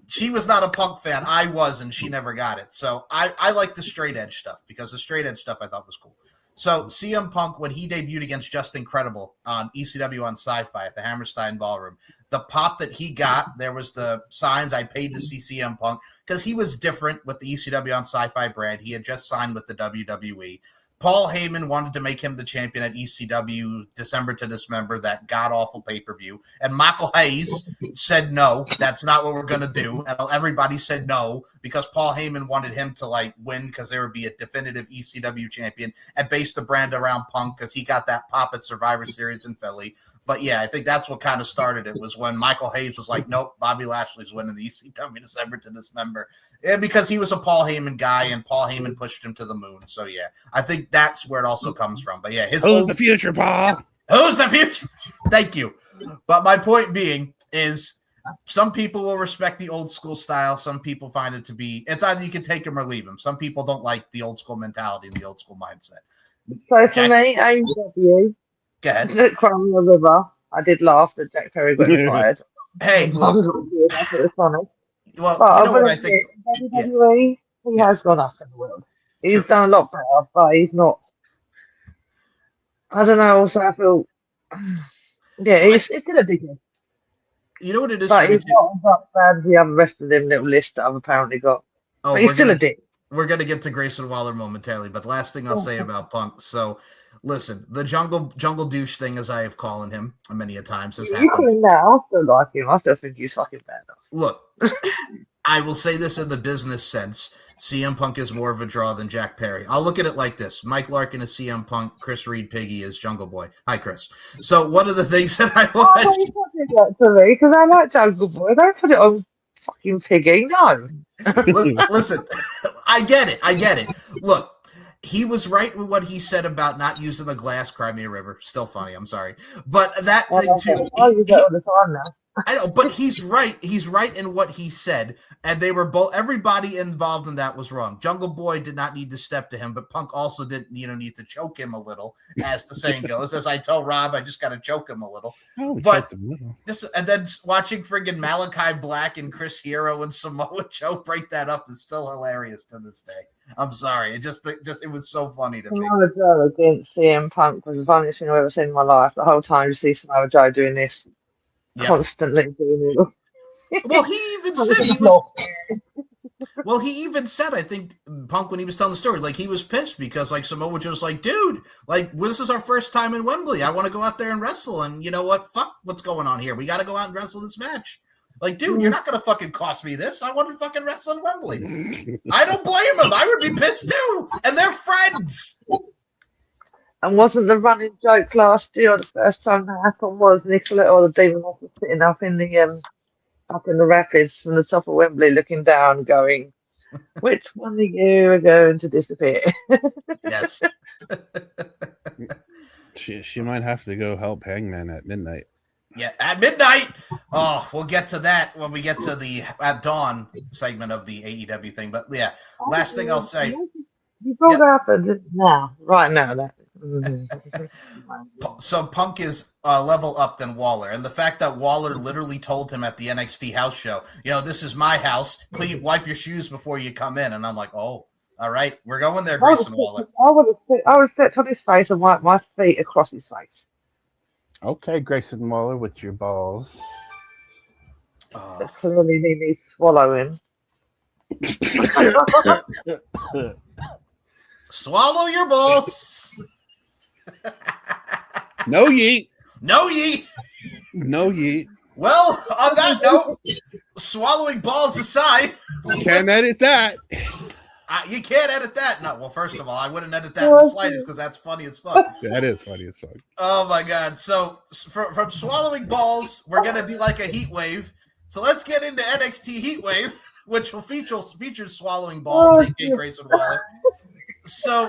She was not a Punk fan. I was, and she never got it. So I like the straight edge stuff because the straight edge stuff I thought was cool. So CM Punk, when he debuted against Just Incredible on ECW on Sci-Fi at the Hammerstein Ballroom, the pop that he got, there was the signs, "I paid to see CM Punk," because he was different with the ECW on Sci-Fi brand. He had just signed with the WWE. Paul Heyman wanted to make him the champion at ECW December to Dismember, that god-awful pay-per-view. And Michael Hayes said, no, that's not what we're going to do. And everybody said no because Paul Heyman wanted him to win because there would be a definitive ECW champion and base the brand around Punk because he got that pop at Survivor Series in Philly. But yeah, I think that's what kind of started it, was when Michael Hayes was like, nope, Bobby Lashley's winning the ECW December to Dismember. And because he was a Paul Heyman guy and Paul Heyman pushed him to the moon. So yeah, I think that's where it also comes from. But yeah, who's the future, Paul? Who's the future? Thank you. But my point being is some people will respect the old school style. Some people find it to be, it's either you can take them or leave them. Some people don't like the old school mentality and the old school mindset. So for me, AEW. Go ahead. Look, Crying the River. I did laugh that Jack Perry got fired. Hey, look. It was funny. Well, but you know what I think? WWE, he has gone up in the world. He's done a lot better, but he's not. I don't know. Also, I feel. Yeah, it's gonna be good. You know what it is? But he's not as up as the other rest of them little list that I've apparently got. Oh, but he's still a dick. We're gonna get to Grayson Waller momentarily, but the last thing I'll say about Punk. So, listen, the jungle douche thing, as I have called him many a times, has happened. You now, I still like him. I still think he's fucking bad. Look, I will say this in the business sense. CM Punk is more of a draw than Jack Perry. I'll look at it like this. Mike Larkin is CM Punk. Chris Reed Piggy is Jungle Boy. Hi, Chris. So one of the things that I watched... Oh, you put that to me, because I like Jungle Boy. Don't put it on fucking Piggy. No. Listen, I get it. Look, he was right with what he said about not using the glass Crimea River. Still funny, I'm sorry. But that thing too... I use that all the time now. I know, but he's right. He's right in what he said. And they were both, everybody involved in that was wrong. Jungle Boy did not need to step to him, but Punk also didn't, need to choke him a little, as the saying goes. As I tell Rob, I just got to choke him a little. But and then watching friggin' Malachi Black and Chris Hero and Samoa Joe break that up is still hilarious to this day. I'm sorry. It was so funny to me. Samoa Joe against CM Punk was the funniest thing I've ever seen in my life. The whole time you see Samoa Joe doing this, constantly doing it. Well, he even said, I think, Punk, when he was telling the story, like, he was pissed because, like, Samoa Joe's like, dude, like, this is our first time in Wembley. I want to go out there and wrestle, and you know what? Fuck what's going on here. We got to go out and wrestle this match. Like, dude, you're not going to fucking cost me this. I want to fucking wrestle in Wembley. I don't blame him. I would be pissed, too. And they're friends. And wasn't the running joke last year, the first time that happened, was Nicola or the Demon Master sitting up in the rapids from the top of Wembley, looking down, going, "Which one of you are going to disappear?" Yes. She might have to go help Hangman at midnight. Yeah, at midnight. Oh, we'll get to that when we get to the at dawn segment of the AEW thing. But yeah, last thing I'll say. You brought up right now. That. So Punk is level up than Waller, and the fact that Waller literally told him at the NXT house show, this is my house, wipe your shoes before you come in, and I'm like, oh, all right, we're going there, Grayson Waller. I would sit on his face and wipe my feet across his face. Okay, Grayson Waller, with your balls. Clearly need me swallowing. Swallow your balls. No yeet. No yeet. No yeet. Well, on that note, swallowing balls aside. Can't edit that. You can't edit that. No, well, first of all, I wouldn't edit that in the slightest because that's funny as fuck. That is funny as fuck. Oh, my God. So from swallowing balls, we're going to be like a heat wave. So let's get into NXT Heatwave, which will feature swallowing balls, aka Grayson Waller. So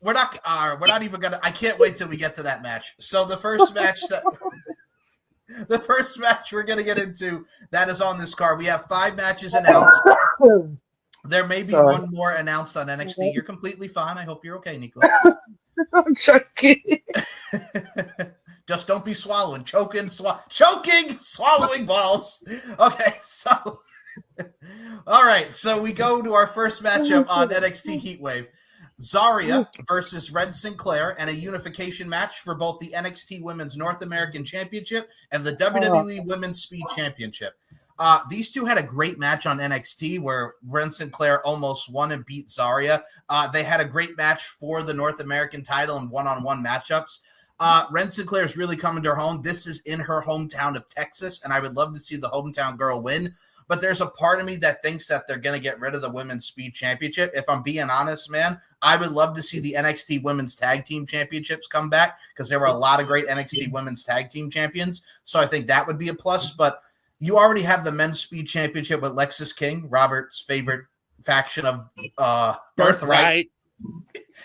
we're not even gonna. I can't wait till we get to that match. So the first match we're gonna get into that is on this card. We have 5 matches announced. There may be one more announced on NXT. You're completely fine. I hope you're okay, Nicola. I'm joking. Just don't be swallowing, choking, swallowing balls. Okay, so all right. So we go to our first matchup on NXT Heatwave. Zarya versus Red Sinclair, and a unification match for both the NXT Women's North American Championship and the WWE Women's Speed Championship. These two had a great match on NXT where Red Sinclair almost won and beat Zarya. They had a great match for the North American title and one-on-one matchups. Red Sinclair is really coming to her home. This is in her hometown of Texas, and I would love to see the hometown girl win. But there's a part of me that thinks that they're going to get rid of the Women's Speed Championship. If I'm being honest, man, I would love to see the NXT Women's Tag Team Championships come back because there were a lot of great NXT Women's Tag Team Champions. So I think that would be a plus. But you already have the Men's Speed Championship with Lexis King, Robert's favorite faction of Birthright.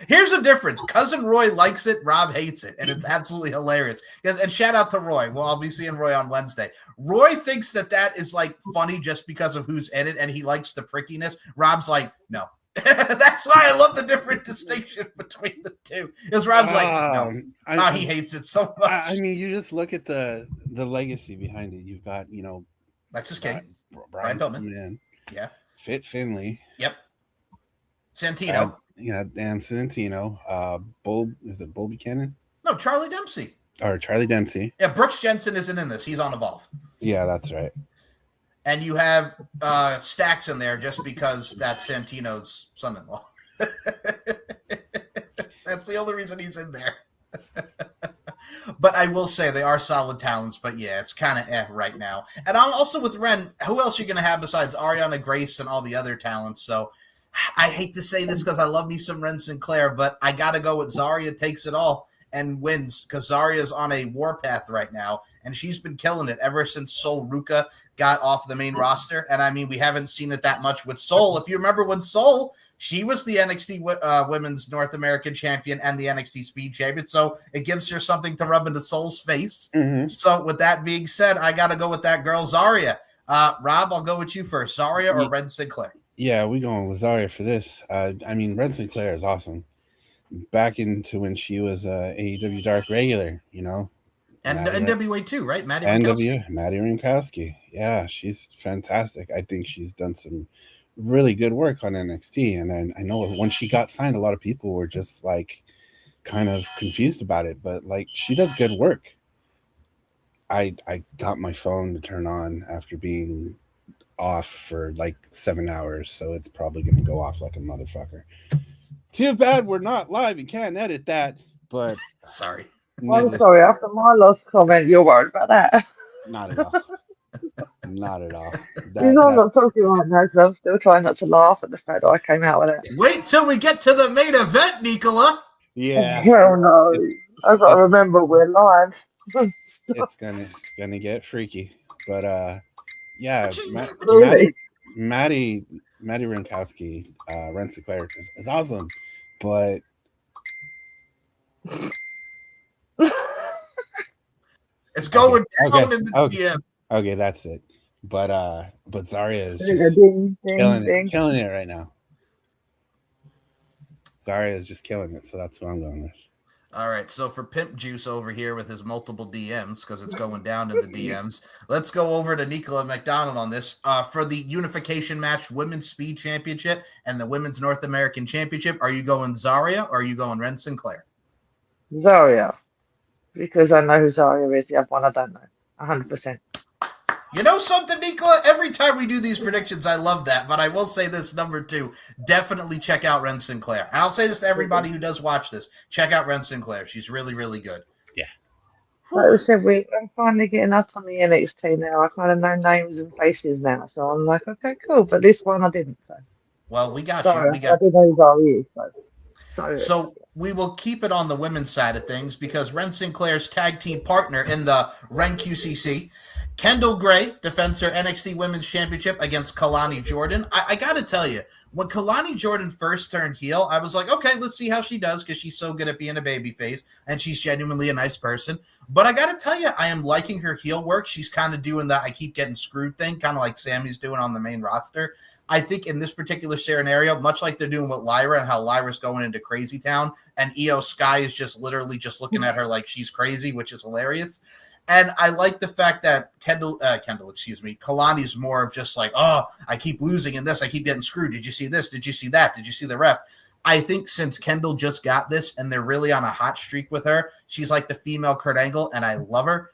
Here's the difference. Cousin Roy likes it. Rob hates it. And it's absolutely hilarious. And shout out to Roy. Well, I'll be seeing Roy on Wednesday. Roy thinks that is like funny just because of who's in it. And he likes the prickiness. Rob's like, no. That's why I love the different distinction between the two. Because Rob's like, no. He hates it so much. I mean, you just look at the legacy behind it. You've got, Lexis King. Brian Pillman. Yeah. Fit Finley. Yep. Santino. Dan Santino. Is it Bull Buchanan? No, Charlie Dempsey. Or Charlie Dempsey. Yeah, Brooks Jensen isn't in this. He's on Evolve. Yeah, that's right. And you have Stacks in there just because that's Santino's son-in-law. That's the only reason he's in there. But I will say they are solid talents. But yeah, it's kind of right now. And I'm also with Ren. Who else are you going to have besides Ariana Grace and all the other talents? So I hate to say this because I love me some Ren Sinclair, but I got to go with Zarya takes it all. and wins because Zarya's on a warpath right now, and she's been killing it ever since Sol Ruka got off the main roster. And I mean, we haven't seen it that much with Sol. If you remember when Sol, she was the NXT Women's North American Champion and the NXT Speed Champion, so it gives her something to rub into Sol's face. Mm-hmm. So with that being said, I got to go with that girl, Zarya. Rob, I'll go with you first. Zarya or Red Sinclair? Yeah, we're going with Zarya for this. I mean, Red Sinclair is awesome. Back into when she was AEW Dark regular, you know. And NWA too, right? Maddie Rinkowski. Yeah, she's fantastic. I think she's done some really good work on NXT. And then I know when she got signed, a lot of people were just like kind of confused about it. But like, she does good work. I got my phone to turn on after being off for like 7 hours, so it's probably going to go off like a motherfucker. Too bad we're not live and can't edit that, but sorry. I'm sorry, after my last comment, you're worried about that. Not at all. Not at all. I'm not talking right now because I'm still trying not to laugh at the fact that I came out with it. Wait till we get to the main event, Nicola. Yeah. Well, no. I've got to remember we're live. It's gonna get freaky. But yeah, Maddie Rinkowski, Ren Sinclair is awesome, but it's going down in the DM. Okay, that's it. But Zarya is just killing it right now. Zarya is just killing it, so that's who I'm going with. All right, so for Pimp Juice over here with his multiple DMs, because it's going down in the DMs, let's go over to Nicola McDonald on this. For the unification match, Women's Speed Championship and the Women's North American Championship, are you going Zarya or are you going Ren Sinclair? Zarya, because I know who Zarya is. The other one I don't know. 100%. You know something, Nicola? Every time we do these predictions, I love that. But I will say this, number 2, definitely check out Ren Sinclair. And I'll say this to everybody who does watch this. Check out Ren Sinclair. She's really, really good. Yeah. Like I said, I'm finally getting up on the NXT now. I kind of know names and faces now. So I'm like, okay, cool. But this one I didn't. So. Well, we got Sorry, you. I didn't know who Zarya is. So we will keep it on the women's side of things because Ren Sinclair's tag team partner in the Ren QCC, Kendall Gray, defends her NXT Women's Championship against Kalani Jordan. I got to tell you, when Kalani Jordan first turned heel, I was like, okay, let's see how she does because she's so good at being a babyface and she's genuinely a nice person. But I got to tell you, I am liking her heel work. She's kind of doing that I keep getting screwed thing, kind of like Sammy's doing on the main roster. I think in this particular scenario, much like they're doing with Lyra and how Lyra's going into Crazy Town and Io Sky is just literally just looking at her like she's crazy, which is hilarious. And I like the fact that Kalani's more of just like, oh, I keep losing in this. I keep getting screwed. Did you see this? Did you see that? Did you see the ref? I think since Kendall just got this and they're really on a hot streak with her, she's like the female Kurt Angle, and I love her.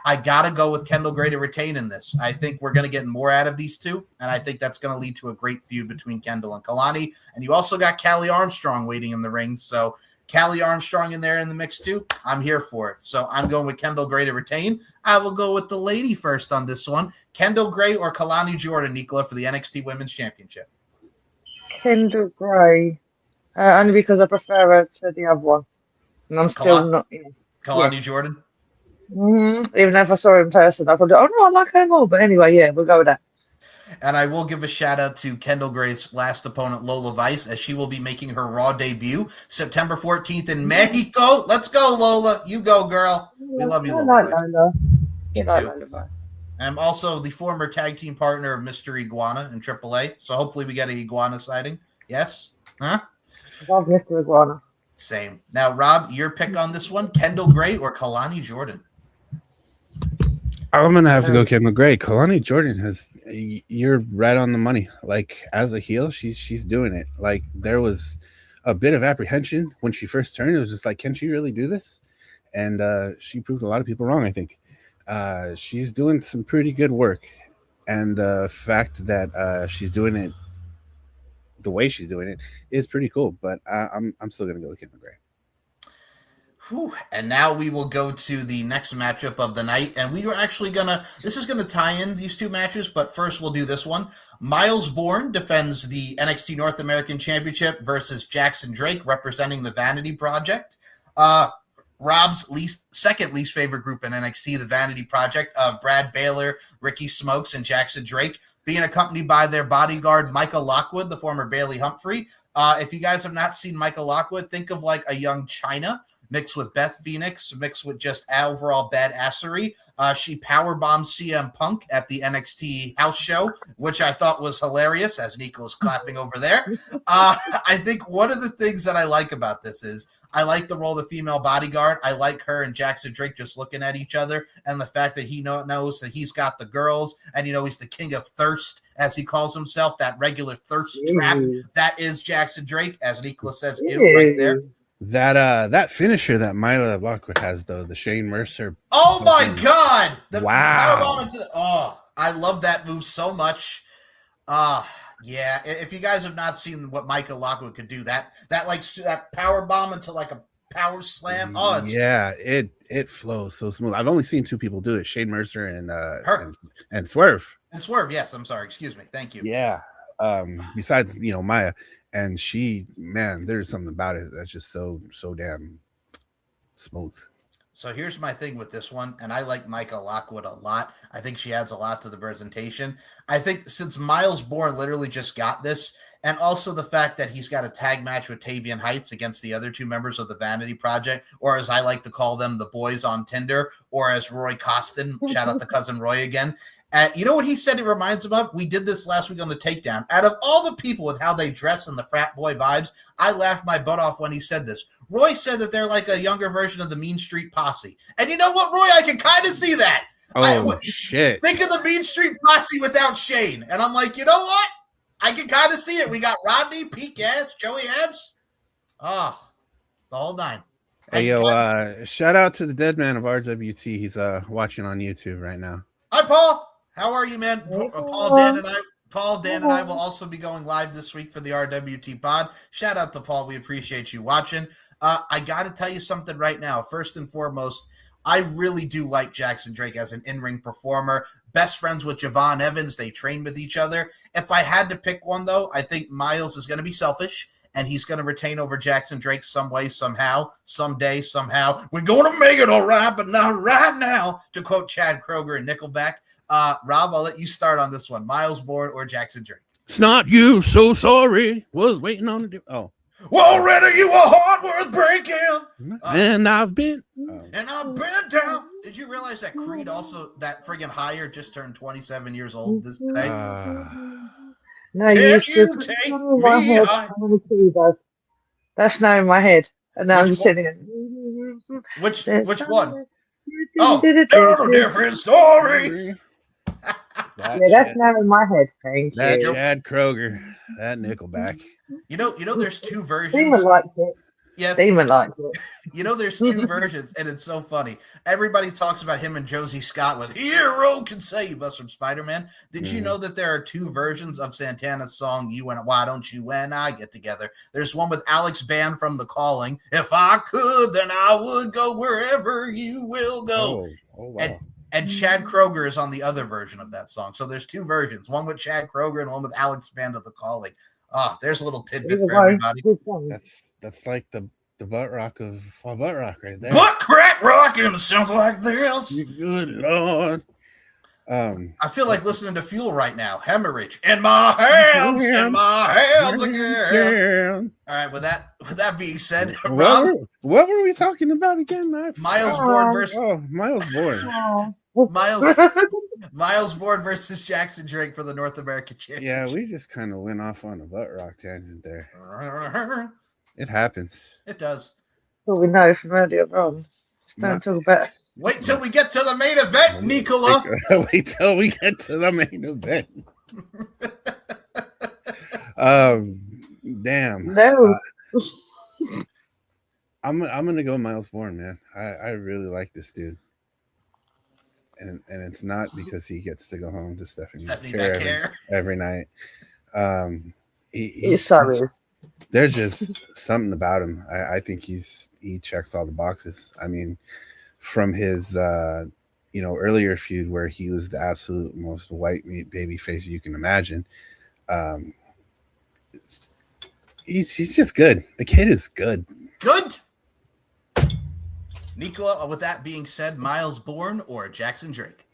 I got to go with Kendall Gray to retain in this. I think we're going to get more out of these two, and I think that's going to lead to a great feud between Kendall and Kalani. And you also got Callie Armstrong waiting in the ring, so Callie Armstrong in there in the mix too. I'm here for it. So I'm going with Kendall Gray to retain. I will go with the lady first on this one. Kendall Gray or Kalani Jordan, Nicola, for the NXT Women's Championship. Kendall Gray. Only because I prefer her to the other one. And I'm still not... Kalani Jordan? Mm-hmm. Even if I saw her in person, I probably, I like her more. But anyway, yeah, we'll go with that. And I will give a shout out to Kendall Gray's last opponent, Lola Vice, as she will be making her Raw debut September 14th in Mexico. Let's go, Lola. You go, girl. We love you, Lola. Me too. I'm also the former tag team partner of Mr. Iguana in AAA, so hopefully we get an Iguana sighting. Yes? Huh? I love Mr. Iguana. Same. Now, Rob, your pick on this one, Kendall Gray or Kalani Jordan? I'm gonna have to go Kendall Gray. Kalani Jordan you're right on the money. Like as a heel, she's doing it. Like there was a bit of apprehension when she first turned. It was just like, can she really do this? And she proved a lot of people wrong, I think. She's doing some pretty good work. And the fact that she's doing it the way she's doing it is pretty cool. But I'm still gonna go with Kendall Gray. Whew. And now we will go to the next matchup of the night. And we are actually this is going to tie in these two matches, but first we'll do this one. Miles Bourne defends the NXT North American Championship versus Jackson Drake representing the Vanity Project. Rob's second least favorite group in NXT, the Vanity Project of Brad Baylor, Ricky Smokes, and Jackson Drake, being accompanied by their bodyguard, Michael Lockwood, the former Bailey Humphrey. If you guys have not seen Michael Lockwood, think of like a young China mixed with Beth Phoenix, mixed with just overall badassery. She powerbombed CM Punk at the NXT house show, which I thought was hilarious, as Nico's clapping over there. I think one of the things that I like about this is I like the role of the female bodyguard. I like her and Jackson Drake just looking at each other, and the fact that he knows that he's got the girls, and he's the king of thirst, as he calls himself, that regular thirst trap. That is Jackson Drake, as Nicola says, right there. That finisher that Myla Lockwood has, though, the Shane Mercer. Oh my God! Wow! I love that move so much. Yeah. If you guys have not seen what Michael Lockwood could do, that power bomb into like a power slam. It flows so smooth. I've only seen two people do it: Shane Mercer and Swerve. And Swerve, yes. I'm sorry. Excuse me. Thank you. Yeah. Besides, Maya. And there's something about it that's just so damn smooth. So here's my thing with this one, and I like Micah Lockwood a lot. I think she adds a lot to the presentation. I think since Miles Bourne literally just got this, and also the fact that he's got a tag match with Tavian Heights against the other two members of the Vanity Project, or as I like to call them, the boys on Tinder, or as Roy Costin, shout out to Cousin Roy again. You know what he said it reminds him of? We did this last week on the Takedown. Out of all the people with how they dress and the frat boy vibes, I laughed my butt off when he said this. Roy said that they're like a younger version of the Mean Street Posse. And you know what, Roy? I can kind of see that. Shit. Think of the Mean Street Posse without Shane. And I'm like, you know what? I can kind of see it. We got Rodney, Pete Gas, Joey Abs. The whole nine. Hey, shout out to the dead man of RWT. He's watching on YouTube right now. Hi, Paul. How are you, man? Paul, Dan, and I will also be going live this week for the RWT pod. Shout out to Paul. We appreciate you watching. I got to tell you something right now. First and foremost, I really do like Jackson Drake as an in-ring performer. Best friends with Javon Evans. They train with each other. If I had to pick one, though, I think Miles is going to be selfish, and he's going to retain over Jackson Drake some way, somehow, someday, somehow. We're going to make it all right, but not right now, to quote Chad Kroger and Nickelback. Rob, I'll let you start on this one. Miles Bourne or Jackson Drake? It's not you, so sorry. Was waiting on it. Oh. Well, already you a heart worth breaking. And I've been. And I've been down. Did you realize that Creed also, that friggin' hire, just turned 27 years old this today? No, you take me? That's now in my head. And now I'm sitting in. Which one? Oh, there's a different story. That's now in my head. Thank you. Chad Kroger, that Nickelback. You know, there's two versions. Demon liked it. Yes. Demon liked it. You know, there's two versions, and it's so funny. Everybody talks about him and Josie Scott with "Hero Can Save Us" from Spider-Man. Did you know that there are two versions of Santana's song "You and Why Don't You and I Get Together"? There's one with Alex Band from The Calling. If I could, then I would go wherever you will go. Oh wow. And Chad Kroger is on the other version of that song. So there's two versions, one with Chad Kroger and one with Alex Band of The Calling. There's a little tidbit for everybody. That's like the butt rock of butt rock right there. Butt crack rocking sounds like this. Good Lord. I feel like listening to Fuel right now. Hemorrhage in my hands, again. All right, with that being said, Rob, what were we talking about again? Miles Bourne versus Miles Bourne. Miles Bourne versus Jackson Drake for the North American Championship. Yeah, we just kind of went off on a butt rock tangent there. It happens. It does. Well, we know from earlier on. Don't talk about it. Wait till we get to the main event, Nicola. Wait till we get to the main event. Damn. No. I'm gonna go Miles Bourne, man. I really like this dude. And it's not because he gets to go home to Stephanie Becker every night. He's sorry. There's just something about him. I think he checks all the boxes. I mean, from his earlier feud where he was the absolute most white meat baby face you can imagine. He's just good. The kid is good. Good. Nicola, with that being said, Miles Bourne or Jackson Drake?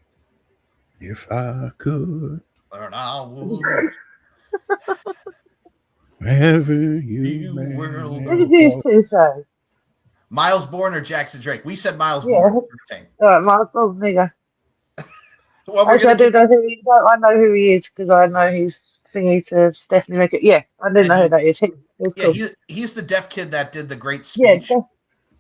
If I could, Or I would. wherever you You may will What did go. these two say? Miles Bourne or Jackson Drake? We said Miles Yeah. Bourne. All right, Miles Bourne, nigga. Well, we're Actually, I gonna do get, know who he is. I know who he is because I know he's thingy to Stephanie Make it. Yeah, I do and know who that is. He's yeah, cool. he's the deaf kid that did the great Yeah, speech.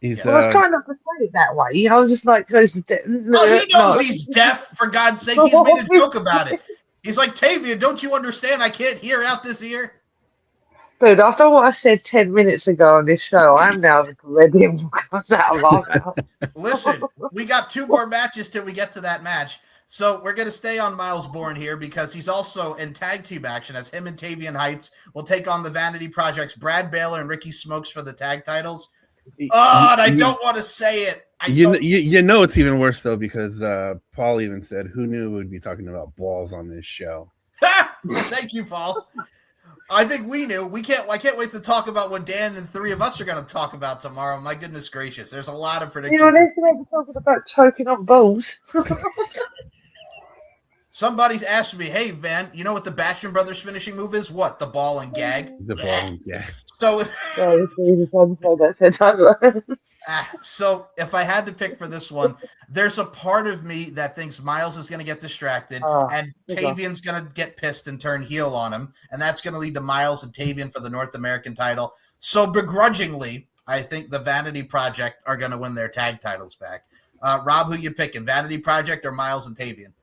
He's well, I was trying not to say it that way. I was just like, Oh, he knows he's deaf. For God's sake, he's made a joke about it. He's like, Tavia, don't you understand? I can't hear out this ear. Dude, after what I said 10 minutes ago on this show, I'm now ready and comes out of my mouth. Listen, we got 2 more matches till we get to that match. So we're going to stay on Miles Bourne here because he's also in tag team action as him and Tavian Heights will take on the Vanity Project's Brad Baylor and Ricky Smokes for the tag titles. Oh, and I don't want to say it. You know it's even worse though because Paul even said, "Who knew we'd be talking about balls on this show?" Thank you, Paul. I think we knew. I can't wait to talk about what Dan and 3 of us are going to talk about tomorrow. My goodness gracious, there's a lot of predictions. You know, they're going to be talking about choking on balls. Somebody's asked me, "Hey, Van, you know what the Basham Brothers finishing move is? What? The ball and gag." The ball and gag. So, so if I had to pick for this one, there's a part of me that thinks Miles is going to get distracted and Tavian's going to get pissed and turn heel on him, and that's going to lead to Miles and Tavian for the North American title. So begrudgingly, I think the Vanity Project are going to win their tag titles back. Rob, who you picking? Vanity Project or Miles and Tavian?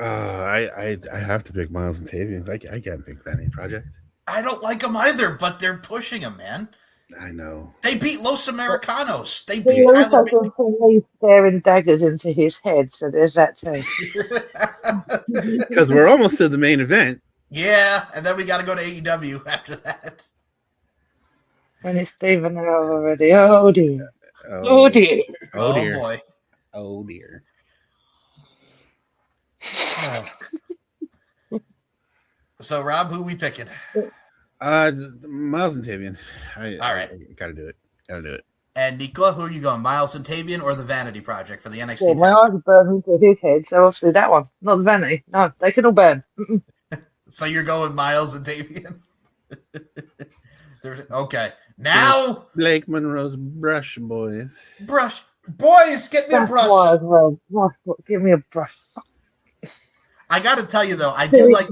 I have to pick Miles and Tavian. I can't pick Vanity Project. I don't like them either, but they're pushing them, man. I know. They beat Los Americanos. They He beat also Tyler. he's staring daggers into his head, so there's that too. Because we're almost to the main event. Yeah, and then we got to go to AEW after that. And it's Stephen already. Oh dear. Oh dear. Oh dear. Boy. Oh dear. So, Rob, who we picking? Miles and Tavian. All right. I gotta do it. And Nicola, who are you going? Miles and Tavian or the Vanity Project for the NXT? Yeah, my eyes are burning into his head, so obviously that one, not the Vanity. No, they can all burn. So you're going Miles and Tavian? Okay. Now, Blake Monroe's brush, boys. Brush. Boys, get me a brush. Well, give me a brush. I got to tell you, though, I do like...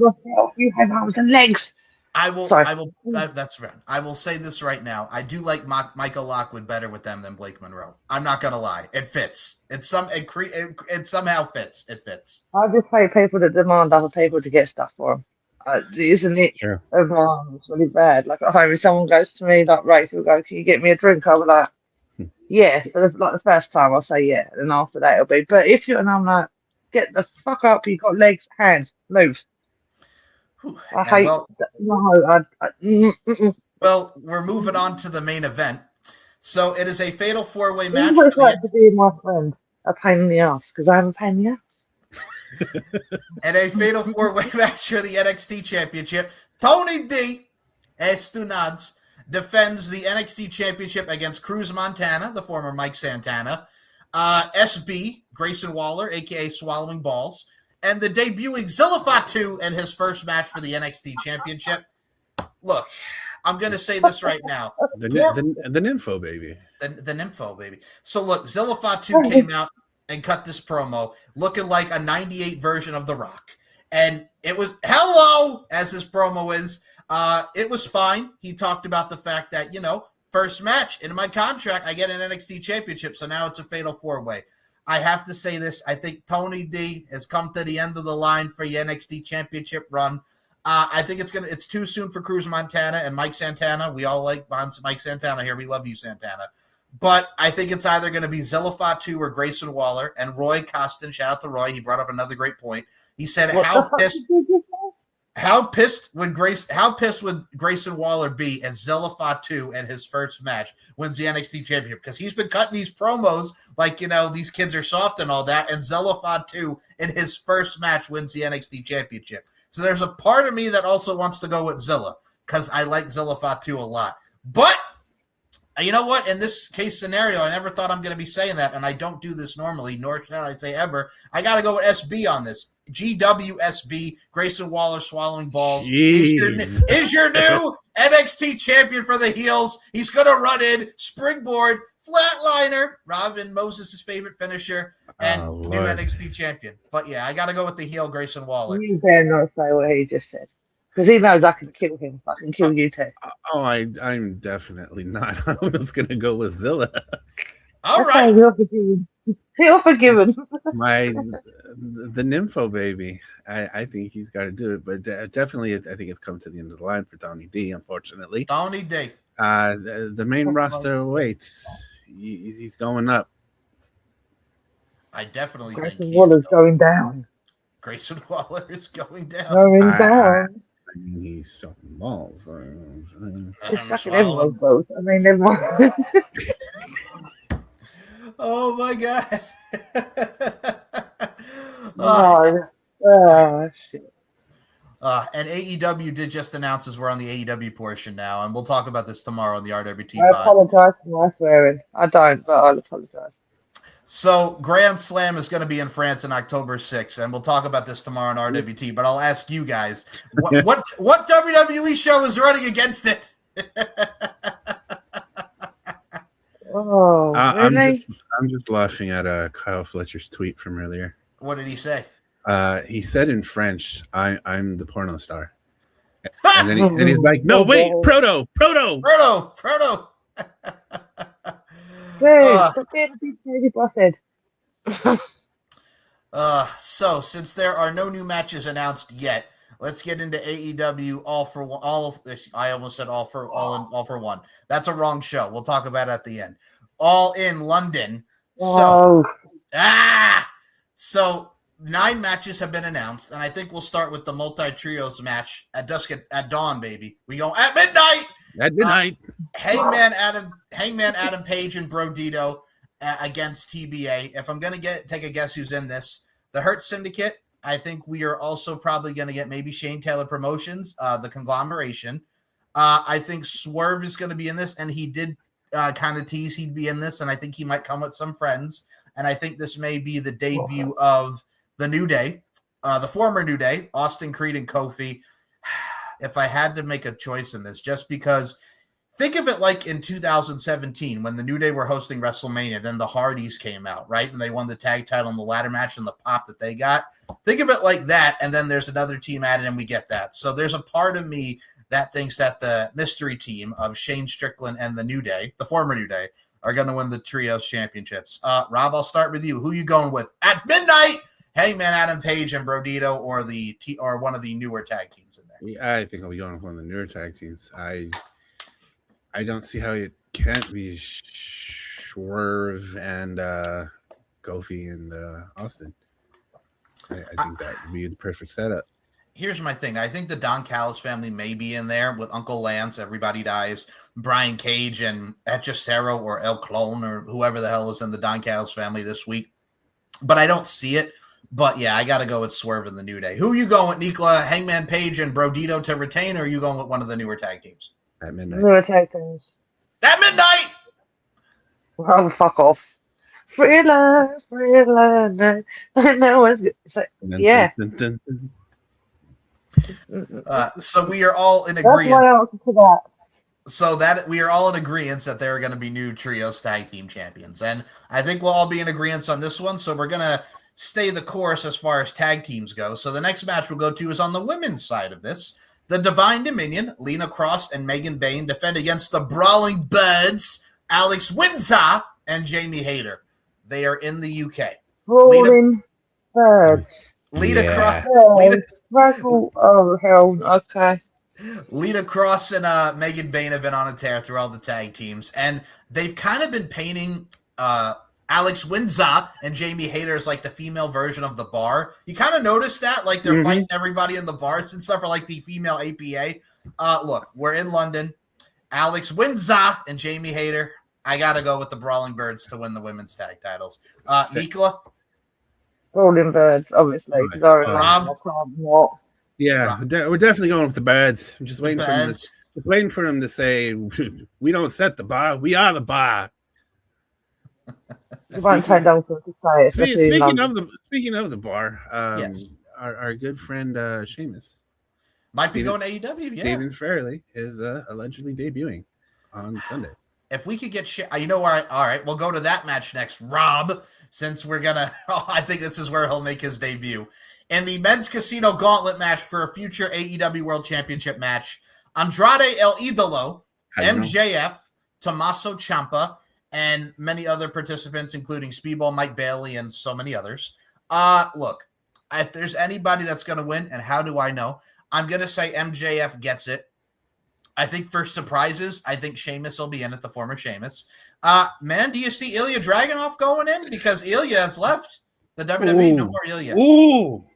You have arms and legs. That's right. I will say this right now. I do like Michael Lockwood better with them than Blake Monroe. I'm not going to lie. It fits. It somehow fits. It fits. I just hate people that demand other people to get stuff for them. Isn't it? Sure. It's really bad. Like at home, if someone goes to me, like Rachel, go, "Can you get me a drink?" I'll be like, "Yeah." So like the first time, I'll say yeah, and after that, it'll be. But if I'm like, "Get the fuck up! You got legs, hands, move." I hate. Well, we're moving on to the main event. So it is a fatal 4-way match. It's like to be my friend. A pain in the ass because I'm a pain in the ass. And a fatal 4-way match for the NXT Championship. Tony D. Estunads defends the NXT Championship against Cruz Montana, the former Mike Santana, SB, Grayson Waller, a.k.a. Swallowing Balls, and the debuting Zilla Fatu in his first match for the NXT Championship. Look, I'm going to say this right now. The Nympho, baby. The Nympho, baby. So, look, Zilla Fatu came out and cut this promo looking like a 98 version of The Rock. And it was, hello, as his promo is. It was fine. He talked about the fact that, first match in my contract, I get an NXT Championship, so now it's a fatal 4-way. I have to say this. I think Tony D has come to the end of the line for your NXT Championship run. I think it's too soon for Cruz Montana and Mike Santana. We all like Mike Santana here. We love you, Santana. But I think it's either going to be Zilla Fatu or Grayson Waller. And Roy Costin, shout out to Roy. He brought up another great point. He said, how pissed would Grayson Waller be if Zilla Fatu in his first match wins the NXT Championship? Because he's been cutting these promos like, these kids are soft and all that. And Zilla Fatu in his first match wins the NXT Championship. So there's a part of me that also wants to go with Zilla because I like Zilla Fatu a lot. But You know what? In this case scenario, I never thought I'm going to be saying that, and I don't do this normally, nor shall I say ever. I got to go with SB on this. GWSB, Grayson Waller swallowing balls. Is your new NXT champion for the heels. He's going to run in, springboard, flatliner, Robin Moses' favorite finisher, and new NXT champion. But yeah, I got to go with the heel, Grayson Waller. You better not say what he just said. Because he knows I can kill him. I can kill you too. I'm definitely not. I was going to go with Zilla. All right. You're forgiven. You're forgiven. The Nympho baby. I think he's got to do it. But definitely, I think it's come to the end of the line for Tony D, unfortunately. Tony D. The main roster waits. He's going up. I definitely think Grayson Waller's going down. Grayson Waller is going down. Going down. I mean, he's sucking balls. He's sucking everyone's balls. I mean, everyone. Oh my god. Oh, shit. And AEW did just announce as we're on the AEW portion now, and we'll talk about this tomorrow on the RWT I apologize for my swearing. I don't, but I'll apologize. So Grand Slam is going to be in France on October 6th, and we'll talk about this tomorrow on RWT, but I'll ask you guys, what WWE show is running against it? Oh, really? I'm just laughing at Kyle Fletcher's tweet from earlier. What did he say? He said in French, I'm the porno star. And then he's like, no, wait, Proto. So since there are no new matches announced yet, let's get into AEW all of this. I almost said all for one. That's a wrong show. We'll talk about it at the end. All in London. So 9 matches have been announced, and I think we'll start with the multi-trios match at dawn, baby. We go at midnight. At midnight. Hangman Adam Page and Brodito against TBA. If I'm going to take a guess who's in this, the Hurt Syndicate. I think we are also probably going to get maybe Shane Taylor Promotions, the conglomeration. I think Swerve is going to be in this, and he did kind of tease he'd be in this, and I think he might come with some friends. And I think this may be the debut of the New Day, the former New Day, Austin Creed and Kofi. If I had to make a choice in this, just because think of it like in 2017 when the New Day were hosting WrestleMania, then the Hardys came out, right? And they won the tag title in the ladder match and the pop that they got. Think of it like that, and then there's another team added, and we get that. So there's a part of me that thinks that the mystery team of Shane Strickland and the New Day, the former New Day, are going to win the Trios Championships. Rob, I'll start with you. Who are you going with at midnight? Hangman Adam Page and Brodito, or one of the newer tag teams in there? Yeah, I think I'll be going with one of the newer tag teams. I don't see how it can't be Swerve and Kofi and Austin. I think that would be the perfect setup. Here's my thing. I think the Don Callis family may be in there with Uncle Lance, Everybody Dies, Brian Cage, and Hechicero or El Clone or whoever the hell is in the Don Callis family this week. But I don't see it. But yeah, I got to go with Swerve and the New Day. Who are you going with, Nicola? Hangman Page and Brodito to retain, or are you going with one of the newer tag teams? At midnight. Newer tag teams. At midnight! Oh, fuck off. Thriller. No one's good. Yeah. So we are all in agreement. That's my answer to that. So that we are all in agreement that there are going to be new trios tag team champions. And I think we'll all be in agreement on this one. So we're going to stay the course as far as tag teams go. So the next match we'll go to is on the women's side of this. The Divine Dominion, Lena Cross and Megan Bain, defend against the Brawling Birds, Alex Windsor and Jamie Hayter. They are in the UK. Brawling Birds. Lena Cross. Oh, hell. Okay. Lita Cross and Megan Bain have been on a tear through all the tag teams, and they've kind of been painting Alex Windsor and Jamie Hayter as like the female version of the Bar. You kind of notice that, like they're fighting everybody in the bars and stuff, or like the female APA. Look, we're in London. Alex Windsor and Jamie Hayter. I gotta go with the Brawling Birds to win the women's tag titles. Nicola? Brawling Birds, obviously. Rob? Yeah, we're definitely going with the Birds. I'm just waiting for them Just waiting for him to say, "We don't set the bar; we are the bar." You won't take long for him to say it, especially in London. Speaking of the bar, Yes. our good friend Sheamus Might be going to AEW. Yeah. Stephen Fairley is allegedly debuting on Sunday. If we could get you know where all right, we'll go to that match next. Rob, since we're gonna I think this is where he'll make his debut. In the men's casino gauntlet match for a future AEW World Championship match, Andrade El Idolo, MJF, Tommaso Ciampa, and many other participants, including Speedball Mike Bailey and so many others. Look, if there's anybody that's gonna win, and how do I know? I'm gonna say MJF gets it. I think for surprises, I think Sheamus will be in it, the former Sheamus. Man, do you see Ilya Dragunov going in? Because Ilya has left the WWE. No more Ilya. Ooh.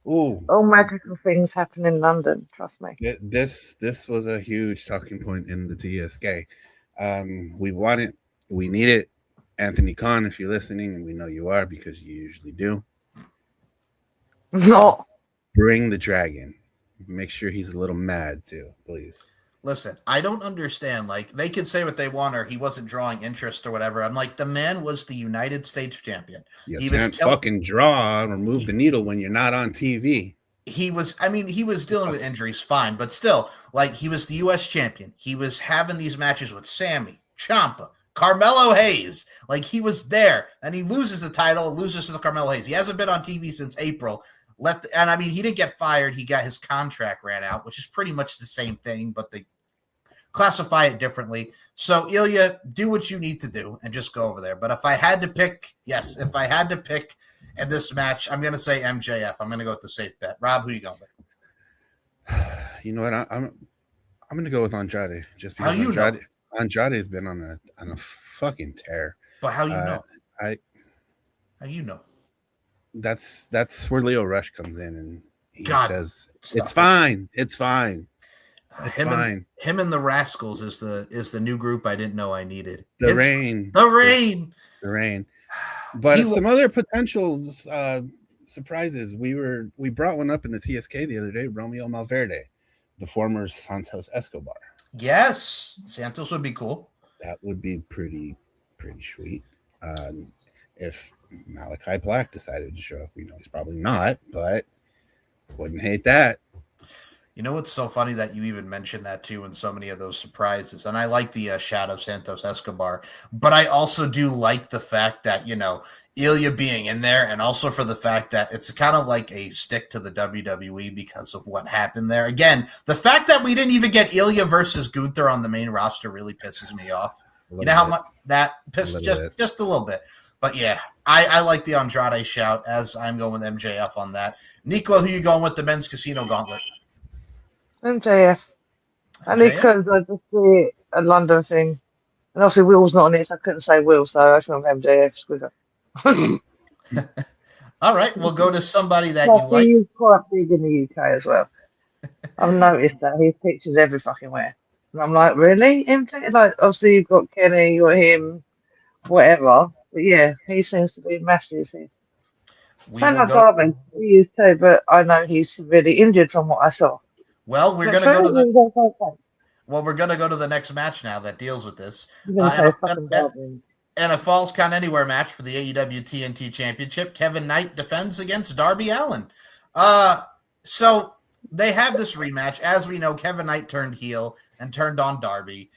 All magical things happen in London, trust me. This was a huge talking point in the TSK. We want it. We need it. Anthony Khan, if you're listening, and we know you are because you usually do. No. Bring the dragon. Make sure he's a little mad too, please. Listen, I don't understand. Like, they could say what they want, or he wasn't drawing interest or whatever. I'm like, the man was the United States champion. You can't fucking draw or move the needle when you're not on TV. He was dealing with injuries, fine, but still, like, he was the U.S. champion. He was having these matches with Sammy, Ciampa, Carmelo Hayes. Like, he was there, and he loses the title, loses to Carmelo Hayes. He hasn't been on TV since April. He didn't get fired. He got his contract ran out, which is pretty much the same thing, but they classify it differently. So, Ilya, do what you need to do and just go over there. But if I had to pick in this match, I'm going to say MJF. I'm going to go with the safe bet. Rob, who you going with? You know what? I'm going to go with Andrade. Just because Andrade's been on a fucking tear. But how you know? How you know? That's where Leo Rush comes in and he says it's fine. Him and the Rascals is the new group I didn't know I needed. The Rain. But some other potential surprises. We brought one up in the TSK the other day. Romeo Malverde, the former Santos Escobar. Yes, Santos would be cool. That would be pretty sweet. If Malachi Black decided to show up, we know he's probably not, but wouldn't hate that. You know what's so funny that you even mentioned that too in so many of those surprises, and I like the shout of Santos Escobar, but I also do like the fact that, you know, Ilya being in there, and also for the fact that it's kind of like a stick to the WWE because of what happened there. Again, the fact that we didn't even get Ilya versus Gunther on the main roster really pisses me off. You know how much that pisses just a little bit. But yeah, I like the Andrade shout, as I'm going with MJF on that. Nicola, who you going with the men's casino gauntlet? MJF. And because I just see a London thing. And obviously Will's not on it, so I couldn't say Will, so I just went with MJF. All right, we'll go to somebody that you like. He's quite big in the UK as well. I've noticed that. His pictures every fucking where. And I'm like, really? MJF? Like, obviously you've got Kenny, you've got him, whatever. But yeah, he seems to be massive here. Same like Darby, he is too, but I know he's really injured from what I saw. Well, we're going to go to the next match now that deals with this. And a Falls Count Anywhere match for the AEW TNT Championship. Kevin Knight defends against Darby Allin. So they have this rematch. As we know, Kevin Knight turned heel and turned on Darby.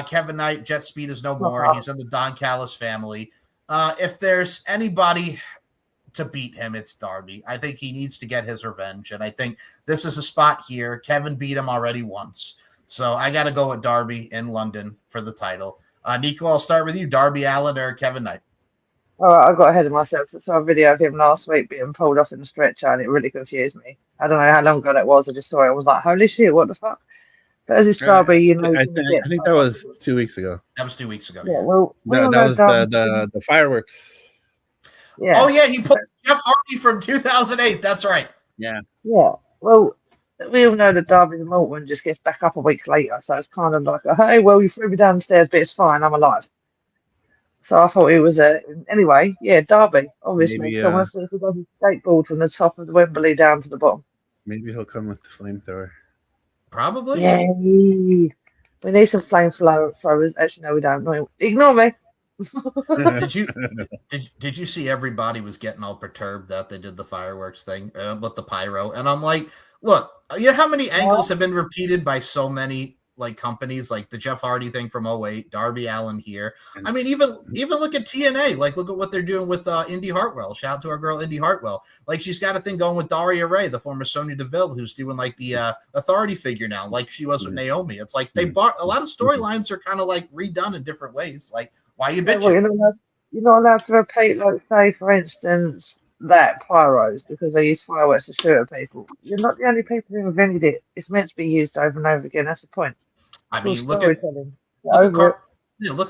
Kevin Knight, Jet Speed is no more. He's in the Don Callis family. If there's anybody to beat him, it's Darby. I think he needs to get his revenge, and I think this is a spot here. Kevin beat him already once, so I got to go with Darby in London for the title. Nico, I'll start with you. Darby Allin or Kevin Knight? All right, I got ahead of myself. I saw a video of him last week being pulled off in the stretcher, and it really confused me. I don't know how long ago that was. I just saw it. I was like, holy shit, what the fuck? But as it's Darby, you know. I think that was 2 weeks ago. That was 2 weeks ago. Yeah, well, that was the fireworks. Yeah. Oh, yeah, he pulled Jeff Hardy from 2008. That's right. Yeah. Yeah. Well, we all know that Darby the Morton just gets back up a week later, so it's kind of like, hey, well, you threw me downstairs, but it's fine, I'm alive. So I thought it was anyway, yeah, Darby, obviously. Maybe, so once he does his skateboard from the top of the Wembley down to the bottom. Maybe he'll come with the flamethrower. Probably. Yay! We need some flamethrowers. Actually, no, we don't. No, ignore me. Did you see everybody was getting all perturbed that they did the fireworks thing with the pyro? And I'm like, look, you know how many angles have been repeated by so many like companies, like the Jeff Hardy thing from '08, Darby Allin here. I mean, even look at TNA. Like, look at what they're doing with Indy Hartwell. Shout out to our girl Indy Hartwell. Like, she's got a thing going with Daria Ray, the former Sonya Deville, who's doing like the authority figure now, like she was with Naomi. It's like they bought a lot of storylines are kind of like redone in different ways. Like, why are you bitching? Well, you're not allowed to repeat, like, say, for instance, that pyros because they use fireworks to shoot at people. You're not the only people who invented it. It's meant to be used over and over again. That's the point. I mean, look at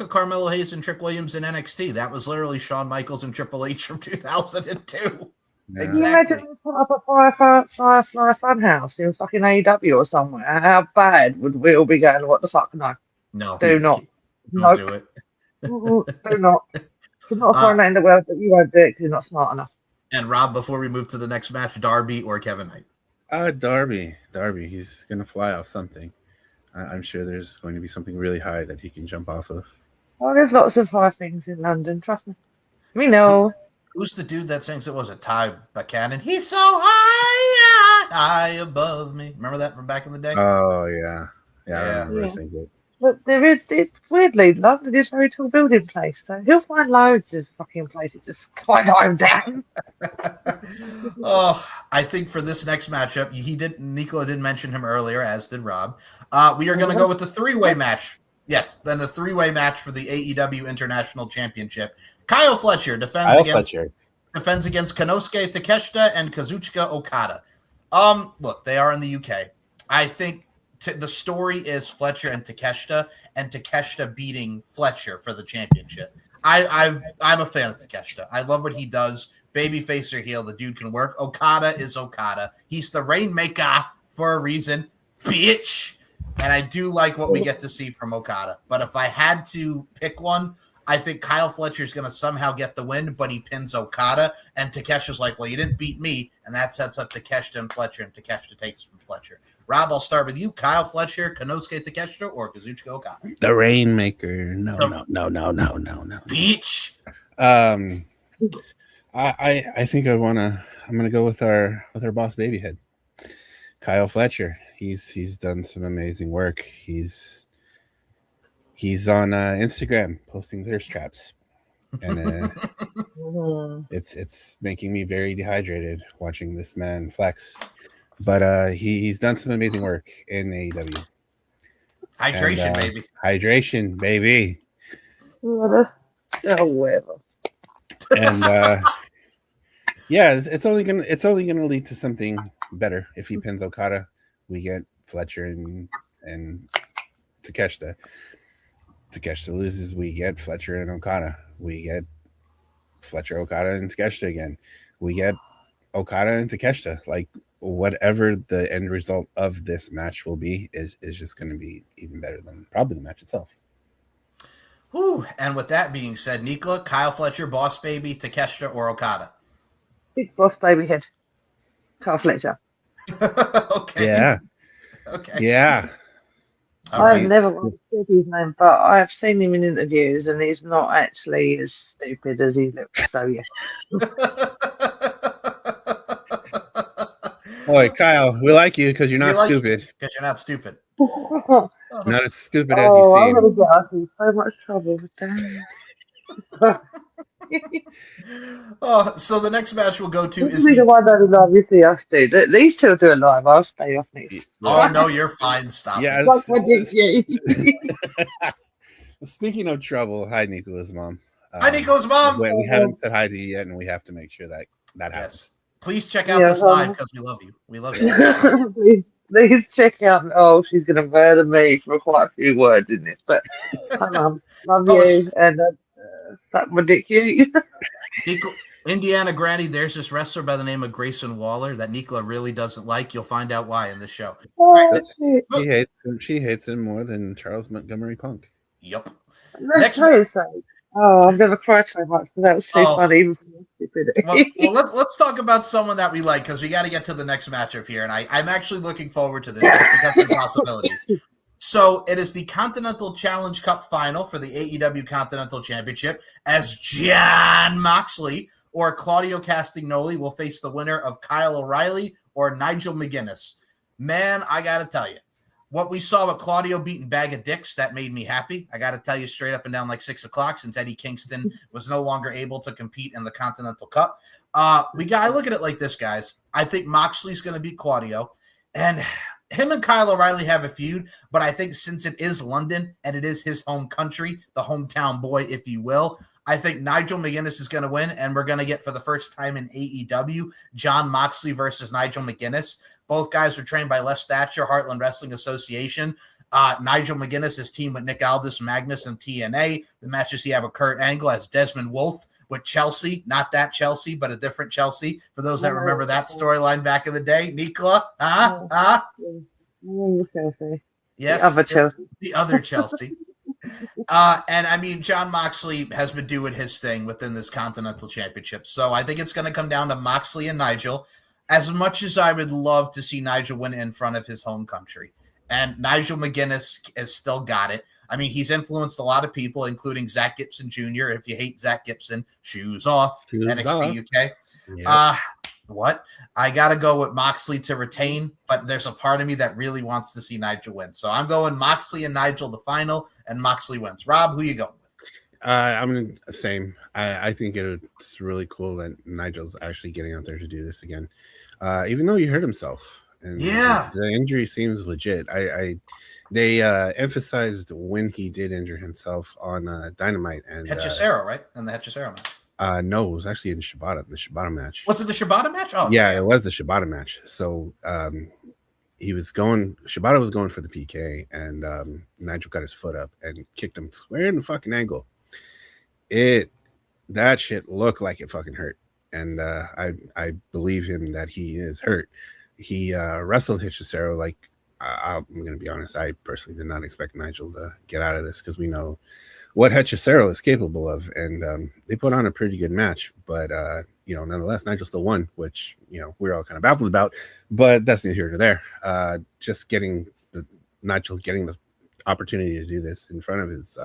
Carmelo Hayes and Trick Williams in NXT. That was literally Shawn Michaels and Triple H from 2002. Yeah. Exactly. Can you imagine we put up a Firefly Funhouse in fucking AEW or somewhere? How bad would we all be going? What the fuck? No. No. Do not. Don't do it. Do not. You're not find that in the world, but you won't do it because you're not smart enough. And Rob, before we move to the next match, Darby or Kevin Knight? Darby. He's gonna fly off something. I'm sure there's going to be something really high that he can jump off of. Oh, there's lots of high things in London. Trust me. We know. Who's the dude that sings? It was a Ty Buchanan. He's so high above me. Remember that from back in the day? Oh yeah. I remember he sings it. But it's weirdly, London is a very tall building place, so he'll find loads of fucking places to skydive down. I think for this next matchup, Nicola didn't mention him earlier, as did Rob. We are going to go with the three-way match. Yes, then the three-way match for the AEW International Championship. Kyle Fletcher defends against Konosuke Takeshita and Kazuchika Okada. Look, they are in the UK. I think the story is Fletcher and Takeshita beating Fletcher for the championship. I'm a fan of Takeshita. I love what he does. Babyface or heel, the dude can work. Okada is Okada. He's the Rainmaker for a reason, bitch. And I do like what we get to see from Okada. But if I had to pick one, I think Kyle Fletcher is going to somehow get the win, but he pins Okada. And Takeshi's like, well, you didn't beat me. And that sets up Takeshita and Fletcher, and Takeshita takes from Fletcher. Rob, I'll start with you. Kyle Fletcher, Konosuke Takeshita, or Kazuchika Okada? The Rainmaker. No. Bitch. I think I'm gonna go with our boss Babyhead. Kyle Fletcher. He's done some amazing work. He's on Instagram posting thirst traps. And it's making me very dehydrated watching this man flex. But he's done some amazing work in AEW. Hydration, baby. Whatever. And it's only gonna lead to something better if he pins Okada. We get Fletcher and Takeshita. Takeshita loses, we get Fletcher and Okada. We get Fletcher, Okada, and Takeshita again. We get Okada and Takeshita. Like, whatever the end result of this match will be is just going to be even better than probably the match itself. Whew. And with that being said, Nicola, Kyle Fletcher, Boss Baby, Takeshita, or Okada? Big Boss Baby head. Kyle Fletcher. Okay. Yeah. Okay. Yeah. I've never understood his name, but I've seen him in interviews, and he's not actually as stupid as he looks. So yeah. Boy, Kyle, we like you because you're not stupid. Because you're not stupid. Not as stupid as you seem. I'm going to get in so much trouble with that. So the next match we'll go to is the one that is obviously us do. These two do it live. I'll stay off next. Oh no, you're fine. Stop. Yes. Speaking of trouble, hi Nicola's mom. Hi Nicola's mom. We haven't said hi to you yet, and we have to make sure that happens. Yes. Please check out this live because we love you. We love you. Please check out. Oh, she's going to murder me for quite a few words in this, but hi mum, love you, and suck my dick, you. Indiana Granny, there's this wrestler by the name of Grayson Waller that Nicola really doesn't like. You'll find out why in this show. Oh, she hates him more than Charles Montgomery Punk. Yep. I've never cried so much, but that was too funny. stupidity. Well, let's talk about someone that we like because we got to get to the next matchup here, and I'm actually looking forward to this just because of the possibilities. So it is the Continental Challenge Cup final for the AEW Continental Championship as Jon Moxley or Claudio Castagnoli will face the winner of Kyle O'Reilly or Nigel McGuinness. Man, I got to tell you, what we saw with Claudio beating Bag of Dicks, that made me happy. I got to tell you straight up and down like 6 o'clock since Eddie Kingston was no longer able to compete in the Continental Cup. I look at it like this, guys. I think Moxley's going to beat Claudio, and him and Kyle O'Reilly have a feud, but I think since it is London and it is his home country, the hometown boy, if you will, I think Nigel McGuinness is going to win, and we're going to get, for the first time in AEW, Jon Moxley versus Nigel McGuinness. Both guys were trained by Les Thatcher, Heartland Wrestling Association. Nigel McGuinness is teamed with Nick Aldis, Magnus, and TNA. The matches he have with Kurt Angle as Desmond Wolfe with Chelsea, not that Chelsea, but a different Chelsea. For those that remember that storyline back in the day, Nicola, Chelsea. Yes, the other Chelsea. The other Chelsea. And I mean, Jon Moxley has been doing his thing within this Continental Championship. So I think it's going to come down to Moxley and Nigel. As much as I would love to see Nigel win in front of his home country, and Nigel McGuinness has still got it. I mean, he's influenced a lot of people, including Zach Gibson Jr. If you hate Zach Gibson, shoes off. NXT UK. Yep. What? I got to go with Moxley to retain, but there's a part of me that really wants to see Nigel win. So I'm going Moxley and Nigel the final, and Moxley wins. Rob, who you going with? I'm the same. I think it's really cool that Nigel's actually getting out there to do this again, even though he hurt himself. And the injury seems legit. They emphasized when he did injure himself on Dynamite and Hechicero, right? In the Hechicero match. No, it was actually in the Shibata match. Was it the Shibata match? Oh, yeah, it was the Shibata match. So Shibata was going for the PK, and Nigel got his foot up and kicked him square in the fucking ankle. That shit looked like it fucking hurt, and I believe him that he is hurt. He wrestled Hechicero like. I'm going to be honest. I personally did not expect Nigel to get out of this because we know what Hechicero is capable of, and they put on a pretty good match. But nonetheless, Nigel still won, which we're all kind of baffled about. But that's neither here nor there. Just Nigel getting the opportunity to do this in front of his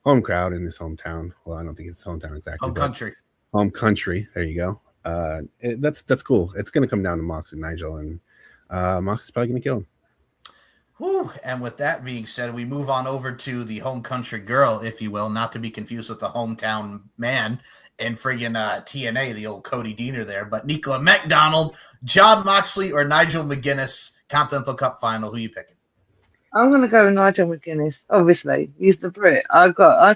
home crowd in his hometown. Well, I don't think it's his hometown exactly. Home country. There you go. That's cool. It's going to come down to Mox and Nigel, and Mox is probably going to kill him. Whew. And with that being said, we move on over to the home country girl, if you will, not to be confused with the hometown man and friggin' TNA, the old Cody Deaner there. But Nicola McDonald, Jon Moxley, or Nigel McGuinness, Continental Cup final. Who you picking? I'm going to go with Nigel McGuinness. Obviously, he's the Brit. I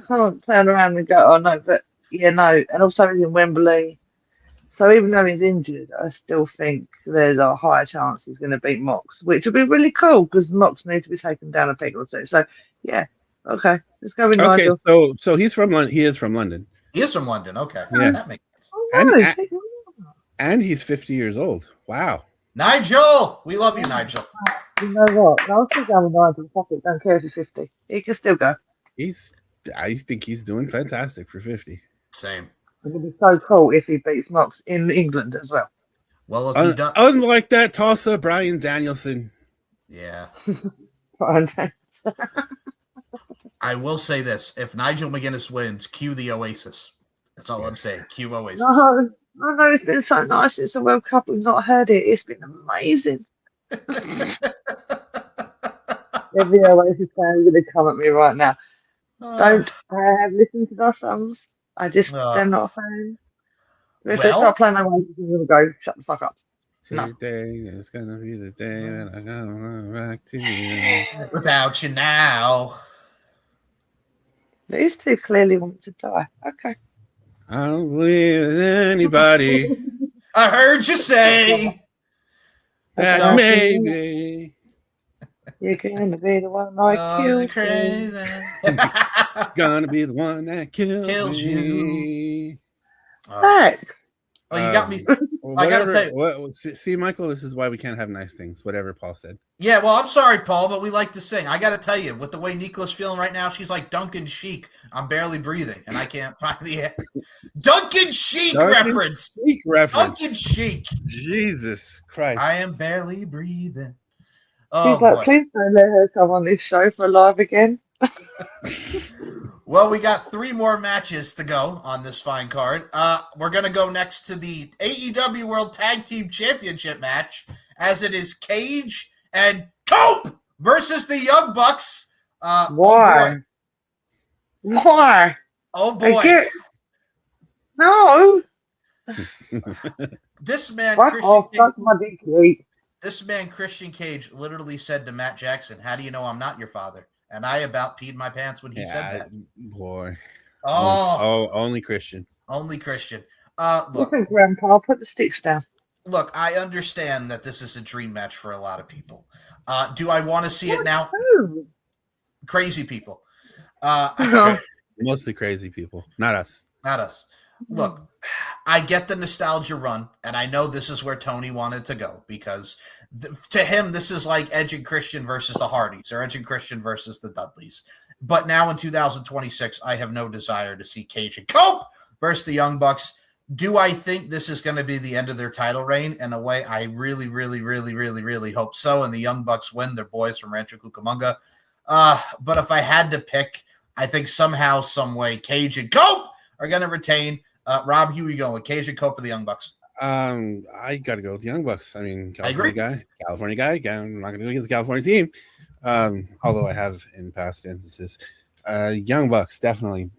can't turn around and go, oh no, but yeah, no. And also he's in Wembley. So even though he's injured, I still think there's a higher chance he's going to beat Mox, which would be really cool because Mox needs to be taken down a peg or two. So yeah, okay, let's go with Nigel. Okay, so he's from London. He is from London. He is from London. Okay, yeah, that makes sense. And he's 50 years old. Wow, Nigel, we love you, Nigel. You know what? I'll still go with Nigel. Fuck it, don't care if he's 50. He can still go. I think he's doing fantastic for 50. Same. It would be so cool if he beats Mox in England as well. Well, if he does, unlike that toss-up, Bryan Danielson. Yeah. Bryan Danielson. I will say this: if Nigel McGuinness wins, cue the Oasis. That's all I'm saying. Cue Oasis. No, it's been so nice. It's a World Cup. We've not heard it. It's been amazing. Every Oasis fan is going to come at me right now. Don't I have listened to their songs? They're not a fan. If they start playing my Oasis, I'm going to go, shut the fuck up. No. Today is going to be the day that I'm going to run back to you. Without you now. These two clearly want to die. Okay. I don't believe in anybody. I heard you say that maybe you're gonna be the one that kills crazy. Gonna be the one that kills you. Heck. Oh, you got me. Whatever, I gotta tell you. See, Michael, this is why we can't have nice things. Whatever Paul said. Yeah, well, I'm sorry, Paul, but we like to sing. I gotta tell you, with the way Nicola's feeling right now, she's like Duncan Sheik. I'm barely breathing, and I can't find the Duncan Sheik reference. Duncan Sheik. Jesus Christ. I am barely breathing. She's like, please don't let her come on this show for live again. Well, we got 3 more matches to go on this fine card. We're going to go next to the AEW World Tag Team Championship match, as it is Cage and Cope versus the Young Bucks. Why? Why? Oh, boy. No. This man, Christian Cage, literally said to Matt Jackson, "How do you know I'm not your father?" And I about peed my pants when he said that. Boy. Only Christian. Only Christian. Look at Grandpa. Put the sticks down. Look, I understand that this is a dream match for a lot of people. Do I want to see it now? Crazy people. Mostly crazy people. Not us. Not us. Look, I get the nostalgia run, and I know this is where Tony wanted to go, because to him, this is like Edge and Christian versus the Hardys, or Edge and Christian versus the Dudleys. But now in 2026, I have no desire to see Cage and Cope versus the Young Bucks. Do I think this is going to be the end of their title reign? In a way, I really, really, really, really, really hope so. And the Young Bucks win. They're boys from Rancho Cucamonga. But if I had to pick, I think somehow, some way, Cage and Cope are going to retain. Rob, who are you going with, Cage and Cope or the Young Bucks? I got to go with the Young Bucks. I mean, California guy. I'm not going to go against the California team. Although I have in past instances. Young Bucks, definitely.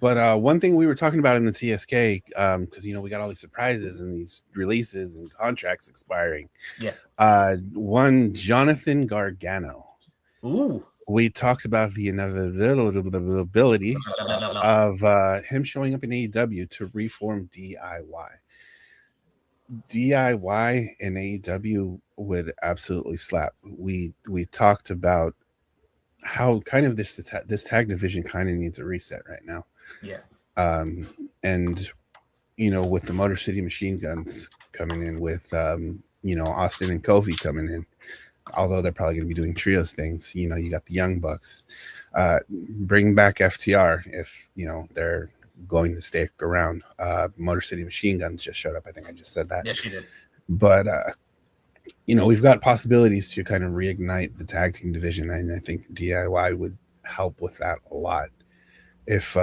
But one thing we were talking about in the TSK, because, we got all these surprises and these releases and contracts expiring. Yeah. One, Jonathan Gargano. Ooh. We talked about the inevitability of him showing up in AEW to reform DIY. DIY in AEW would absolutely slap. We talked about how kind of this tag division kind of needs a reset right now. Yeah. And with the Motor City Machine Guns coming in, with Austin and Kofi coming in, although they're probably going to be doing trios things, you got the Young Bucks. Bring back FTR if they're going to stick around. Motor City Machine Guns just showed up. I think I just said that. Yes, you did. But we've got possibilities to kind of reignite the tag team division, and I think DIY would help with that a lot. If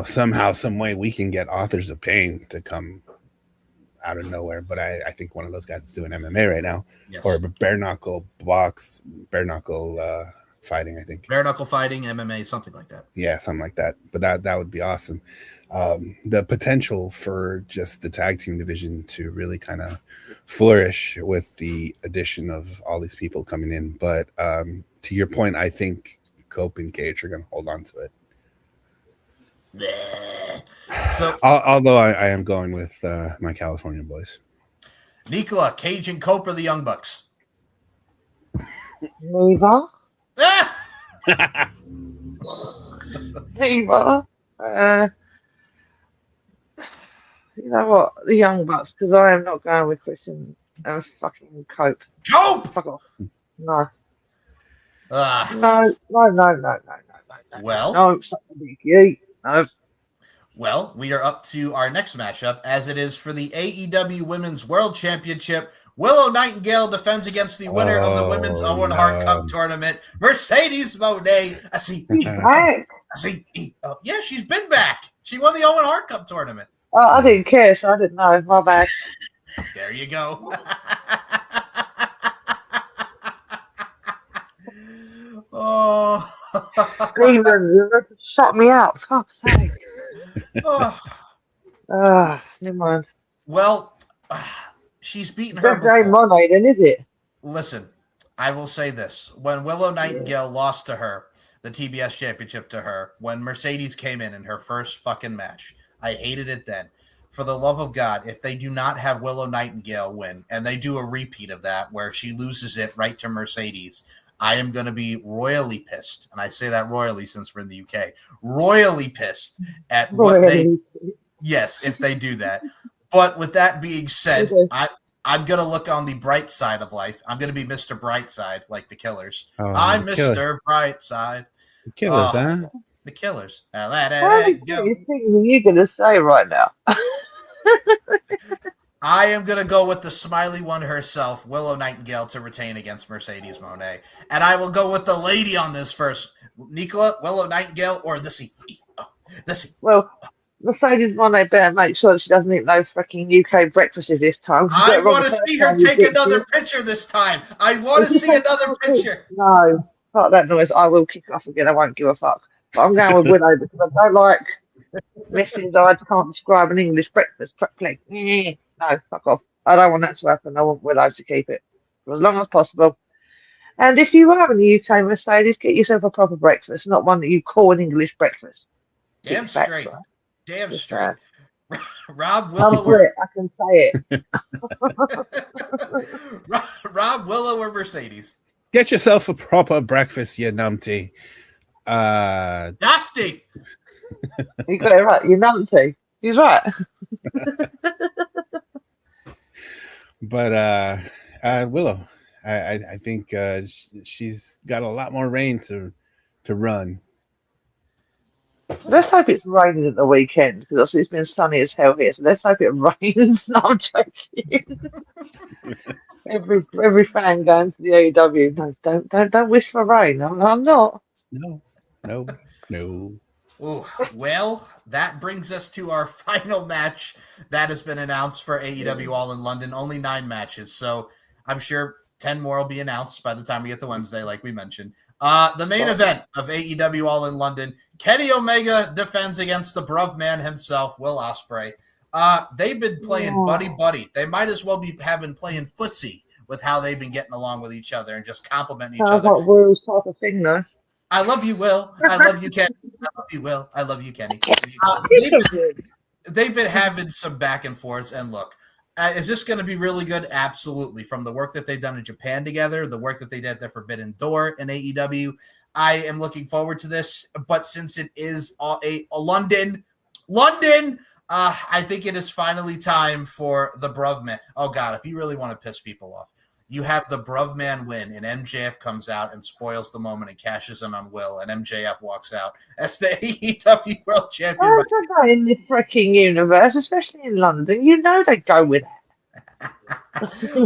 somehow, some way we can get Authors of Pain to come out of nowhere, but I think one of those guys is doing MMA right now. Yes. Or bare knuckle fighting, I think. Bare knuckle fighting, MMA, something like that. Yeah, something like that. But that would be awesome. The potential for just the tag team division to really kind of flourish with the addition of all these people coming in. But to your point, I think Cope and Cage are going to hold on to it. So, although I am going with my California boys. Nicola, Cage and Cope or the Young Bucks? Neither. Neither. You know what? The Young Bucks, because I am not going with Christian and fucking Cope. Cope! Fuck off. No. No. Well. No, no. Well, we are up to our next matchup, as it is for the AEW Women's World Championship. Willow Nightingale defends against the winner of the Women's Owen Hart Cup tournament, Mercedes Moné. Yeah, she's been back. She won the Owen Hart Cup tournament. Oh, I didn't care, so I didn't know. My bad. There you go. Oh. Steven, shut me out. Fuck's sake. Never mind. Well, she's beaten her. That's Moné, then, is it? Listen, I will say this. When Willow Nightingale lost to her, the TBS championship to her, when Mercedes came in her first fucking match, I hated it then. For the love of God, if they do not have Willow Nightingale win, and they do a repeat of that where she loses it right to Mercedes, I am going to be royally pissed. And I say that royally since we're in the UK. Royally pissed at what they Yes, if they do that. But with that being said, I'm going to look on the bright side of life. I'm going to be Mr. Brightside, like the Killers. Oh, I'm Mr. Brightside. The Killers, huh? The Killers. What are you going to say right now? I am going to go with the smiley one herself, Willow Nightingale, to retain against Mercedes Moné. And I will go with the lady on this first. Nicola, Willow Nightingale, or Thissy. Well, Mercedes Moné better make sure she doesn't eat no freaking UK breakfasts this time. I want to see her take another picture this time. I want to see another picture. No, fuck that noise. I will kick off again. I won't give a fuck. But I'm going with Willow because I don't like messages I can't describe an English breakfast. No, fuck off. I don't want that to happen. I want Willow to keep it for as long as possible. And if you are in the UK, Mercedes, get yourself a proper breakfast, not one that you call an English breakfast. Damn straight. Damn straight. Rob Willow. I can say it. Rob, Willow, or Mercedes? Get yourself a proper breakfast, you numpty. Dafty. You got it right. You numpty. He's right. But Willow, I think she's got a lot more rain to run. Let's hope it's raining at the weekend because it's been sunny as hell here. So let's hope it rains. No, I'm joking. every fan going to the AEW, no, don't wish for rain. I'm not. No. Ooh, well, that brings us to our final match that has been announced for AEW All in London. Only 9 matches, so I'm sure 10 more will be announced by the time we get to Wednesday, like we mentioned. The main event of AEW All in London, Kenny Omega defends against the Bruv Man himself, Will Ospreay. They've been playing buddy. They might as well have been playing footsie with how they've been getting along with each other and just complimenting each other. Sounds like Will's type of thing, though. I love you, Will. I love you, Kenny. I love you, Will. I love you, Kenny. They've been having some back and forths, and look, is this going to be really good? Absolutely. From the work that they've done in Japan together, the work that they did at the Forbidden Door in AEW, I am looking forward to this. But since it is a London, I think it is finally time for the Bruv Man. Oh, God, if you really want to piss people off, you have the Bruv Man win, and MJF comes out and spoils the moment and cashes in on Will, and MJF walks out as the AEW World Champion. How's that in the freaking universe, especially in London? You know they go with it.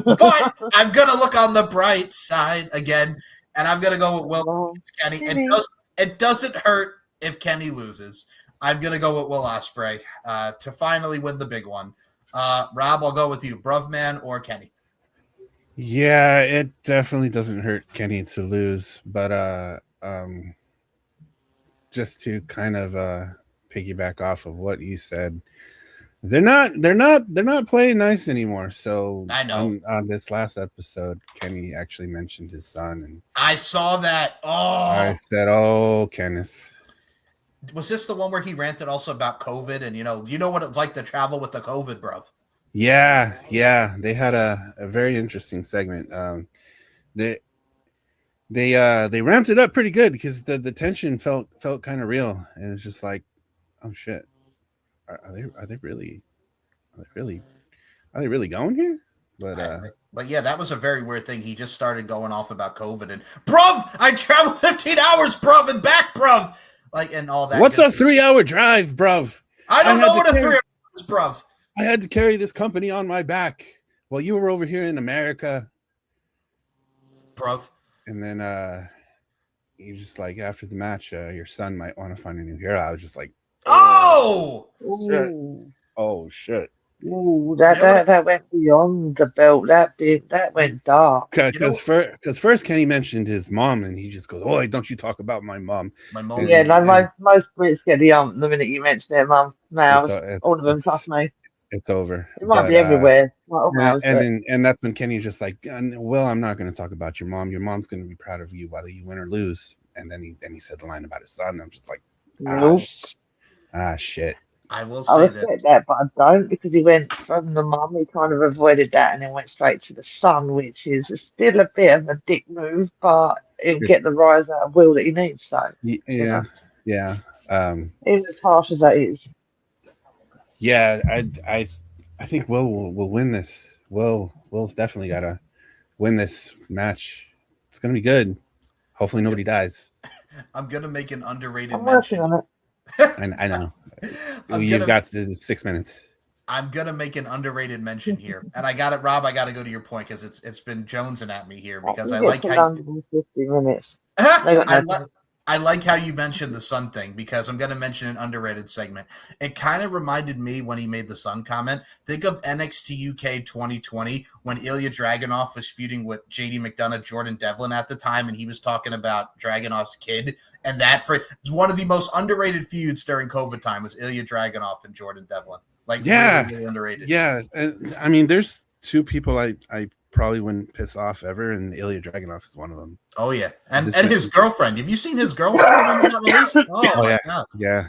But I'm going to look on the bright side again, and I'm going to go with Will Kenny. It doesn't hurt if Kenny loses. I'm going to go with Will Ospreay to finally win the big one. Rob, I'll go with you. Bruv Man or Kenny? Yeah, it definitely doesn't hurt Kenny to lose, but just to kind of piggyback off of what you said, they're not playing nice anymore. So I know on this last episode, Kenny actually mentioned his son, and I saw that. Oh, I said, "Oh, Kenneth." Was this the one where he ranted also about COVID and you know what it's like to travel with the COVID, bro? Yeah, they had a very interesting segment. They ramped it up pretty good because the tension felt kind of real, and it's just like, oh shit, are they really going here? But yeah, that was a very weird thing. He just started going off about COVID and bruv, I traveled 15 hours, bruv, and back, bruv, like and all that. What's a 3-hour drive, bruv? I don't know what a 3 hours is, bruv. I had to carry this company on my back while you were over here in America, bruv. And then you just like after the match, your son might want to find a new hero. I was just like, oh shit. Ooh, that went beyond the belt. That went dark. Because first Kenny mentioned his mom, and he just goes, "Oh, don't you talk about my mom." My mom. Yeah, no, most Brits get the the minute you mention their mum. Now, all of them, trust me. It's over. It might be everywhere. And that's when Kenny's just like, well, I'm not going to talk about your mom. Your mom's going to be proud of you whether you win or lose. And then he said the line about his son. I'm just like, shit. I will say respect that, but I don't, because he went from the mum. He kind of avoided that and then went straight to the son, which is still a bit of a dick move, but he'll get the rise out of Will that he needs. So yeah. even as harsh as that is. Yeah, I think Will win this. Will's definitely gotta win this match. It's gonna be good. Hopefully nobody dies. I'm gonna make an underrated I'm working mention. on it. I know. I'm You've gonna got 6 minutes. I'm gonna make an underrated mention here, and I got it, Rob. I got to go to your point because it's been jonesing at me here because You I get like to how London in 50 minutes. They got I, no li- time. I like how you mentioned the Sun thing because I'm going to mention an underrated segment. It kind of reminded me when he made the Sun comment. Think of NXT UK 2020 when Ilya Dragunov was feuding with JD McDonough, Jordan Devlin at the time, and he was talking about Dragunov's kid. And that it's one of the most underrated feuds during COVID time was Ilya Dragunov and Jordan Devlin. Like Yeah, really underrated. yeah. And, I mean, there's two people I probably wouldn't piss off ever, and Ilya Dragunov is one of them. Oh yeah, and his girlfriend. Have you seen his girlfriend? The one that got released? Oh my yeah, god, yeah.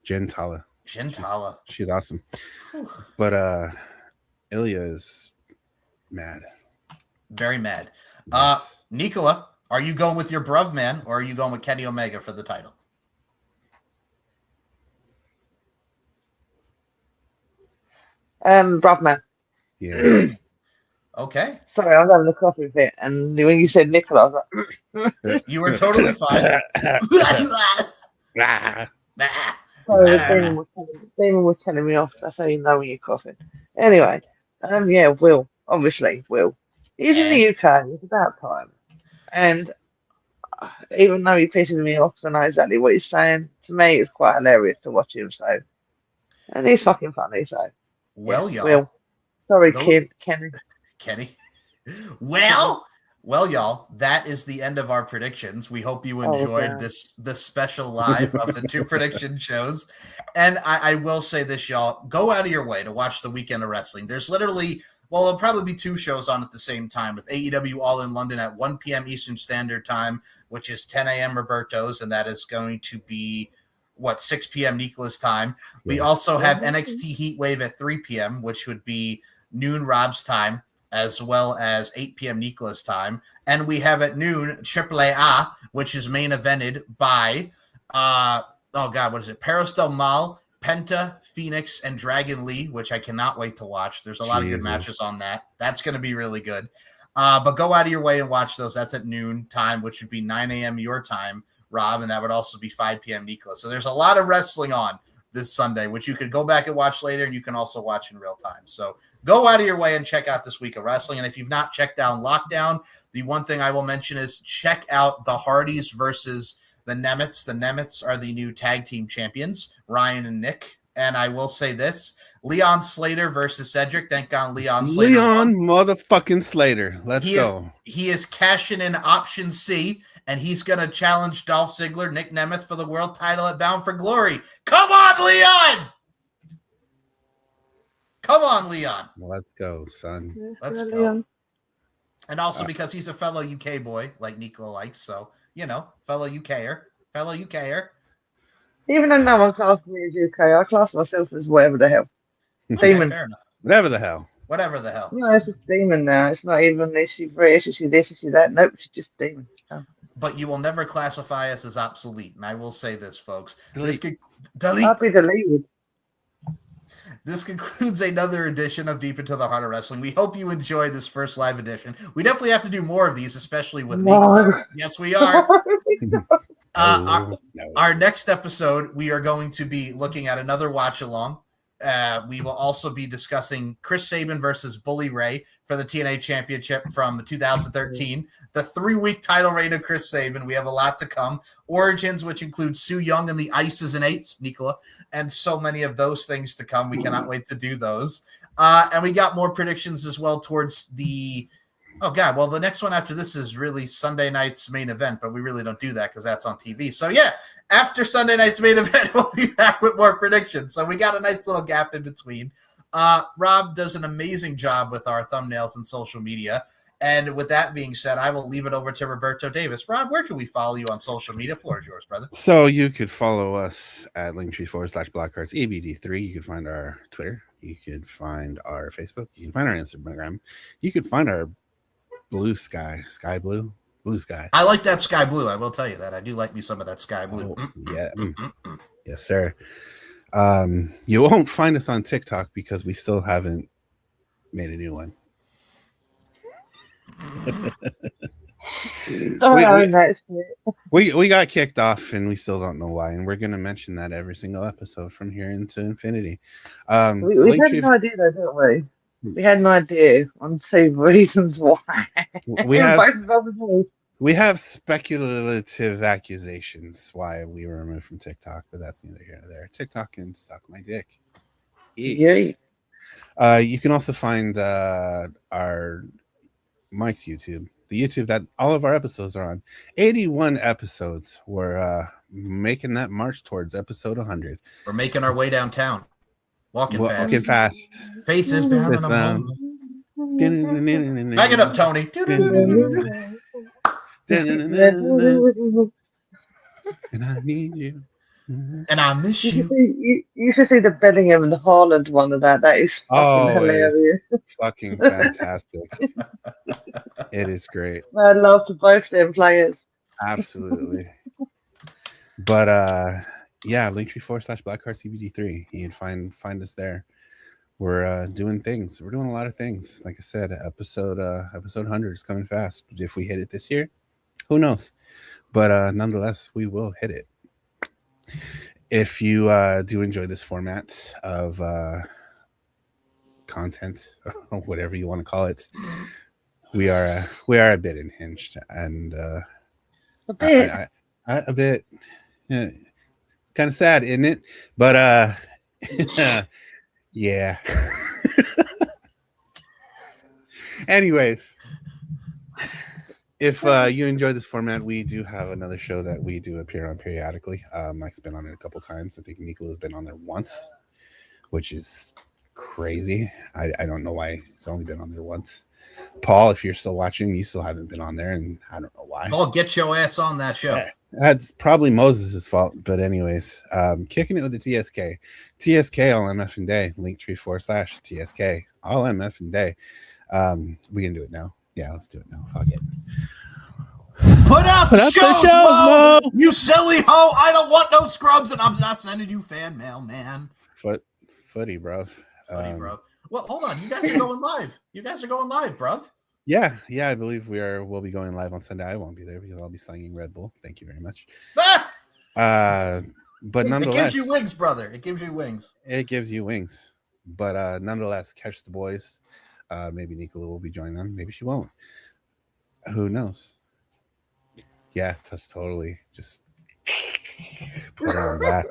Jen Tala. She's awesome. Whew. But Ilya is mad. Very mad. Yes. Nicola, are you going with your bruv man or are you going with Kenny Omega for the title? Brodman. Yeah. Okay. Sorry, I was having a coffee fit, and when you said Nicola, I was like, You were totally fine. sorry, Damon was telling me off. That's how you know when you're coughing. Anyway, yeah, Will, obviously, Will. He's in the UK, it's about time. And even though he pisses me off, I know exactly what he's saying. To me, it's quite hilarious to watch him, so. And he's fucking funny, so. Well, yeah, y'all. Will. Sorry, Those- Kenny. Well, y'all, that is the end of our predictions. We hope you enjoyed this special live of the two prediction shows. And I will say this, y'all, go out of your way to watch the weekend of wrestling. There's literally, well, there'll probably be two shows on at the same time with AEW All in London at 1 p.m. Eastern Standard Time, which is 10 a.m. Roberto's, and that is going to be 6 p.m. Nicola's time. We also have NXT Heatwave at 3 p.m., which would be noon Rob's time, as well as 8 p.m. Nicola's time. And we have at noon AAA, which is main evented by, what is it? Paris Del Mal, Penta, Phoenix, and Dragon Lee, which I cannot wait to watch. There's a lot of good matches on that. That's going to be really good. But go out of your way and watch those. That's at noon time, which would be 9 a.m. your time, Rob, and that would also be 5 p.m. Nicola. So there's a lot of wrestling on this Sunday, which you could go back and watch later, and you can also watch in real time. So go out of your way and check out this week of wrestling. And if you've not checked out Lockdown, the one thing I will mention is check out the Hardys versus the Nemets. The Nemets are the new tag team champions, Ryan and Nick. And I will say this, Leon Slater versus Cedric. Thank God Leon Slater won. Motherfucking Slater. Let's go. He is cashing in option C, and he's going to challenge Dolph Ziggler, Nick Nemeth for the world title at Bound for Glory. Come on, Leon! Come on, Leon. Let's go, son. Let's go. And also because he's a fellow UK boy, like Nicola likes, so, fellow UKer. Even though no one classed me as UK, I class myself as whatever the hell. Demon. Fair enough. Whatever the hell. No, it's just demon now. It's not even is she British, is she this, is she that? Nope, she's just demon. Oh. But you will never classify us as obsolete. And I will say this, folks. Delete. I'll be deleted. This concludes another edition of Deep Into the Heart of Wrestling. We hope you enjoyed this first live edition. We definitely have to do more of these, especially with Nicola. Yes, we are. Our next episode, we are going to be looking at another watch along. We will also be discussing Chris Sabin versus Bully Ray for the TNA Championship from 2013. The 3-week title reign of Chris Sabin. We have a lot to come. Origins, which includes Sue Young and the Ices and Eights, Nicola, and so many of those things to come. We cannot wait to do those. And we got more predictions as well towards the... Oh, God. Well, the next one after this is really Sunday night's main event, but we really don't do that because that's on TV. So, yeah, after Sunday night's main event, we'll be back with more predictions. So we got a nice little gap in between. Rob does an amazing job with our thumbnails and social media. And with that being said, I will leave it over to Roberto Davis. Rob, where can we follow you on social media? Floor is yours, brother. So you could follow us at linktree/blackheartsabd3. You can find our Twitter. You could find our Facebook. You can find our Instagram. You could find our blue sky. I like that sky blue. I will tell you that. I do like me some of that sky blue. Oh, yeah. Yes, sir. You won't find us on TikTok because we still haven't made a new one. We got kicked off and we still don't know why, and we're gonna mention that every single episode from here into infinity. We had an idea though, didn't we? We had an idea on 2 reasons why. We have speculative accusations why we were removed from TikTok, but that's neither here nor there. TikTok can suck my dick. Yay. You can also find our Mike's YouTube, the YouTube that all of our episodes are on. 81 episodes. We're making that march towards episode 100. We're making our way downtown. Walking fast. Faces bound and I'm back it up, Tony. And I need you. And I miss you. You should see the Bellingham and the Haaland one of that. That is fucking hilarious. Fucking fantastic. It is great. I love both them players. Absolutely. But yeah, Linktree/BlackHeartCBD3. You can find us there. We're doing things. We're doing a lot of things. Like I said, episode 100 is coming fast. If we hit it this year, who knows? But nonetheless, we will hit it. If you do enjoy this format of content, or whatever you want to call it, we are a bit unhinged and a bit. A bit kind of sad, isn't it? But yeah. Anyways, if you enjoy this format, we do have another show that we do appear on periodically. Mike's been on it a couple times. I think Nicola's been on there once, which is crazy. I don't know why he's only been on there once. Paul, if you're still watching, you still haven't been on there, and I don't know why. Paul, get your ass on that show. That's probably Moses' fault, but anyways, kicking it with the TSK all MF and day, Linktree/TSK all MF and day. We can do it now. Yeah, let's do it now. Fuck it. Put out the shows, Mo! You silly hoe! I don't want no scrubs, and I'm not sending you fan mail, man. Footy, bruv. Bro. Well, hold on. You guys are going live. Bruv. Yeah, I believe we'll be going live on Sunday. I won't be there because I'll be slinging Red Bull. Thank you very much. But nonetheless, it gives you wings, brother. It gives you wings. But nonetheless, catch the boys. Maybe Nicola will be joining them. Maybe she won't. Who knows? Yeah, that's totally just put her on blast.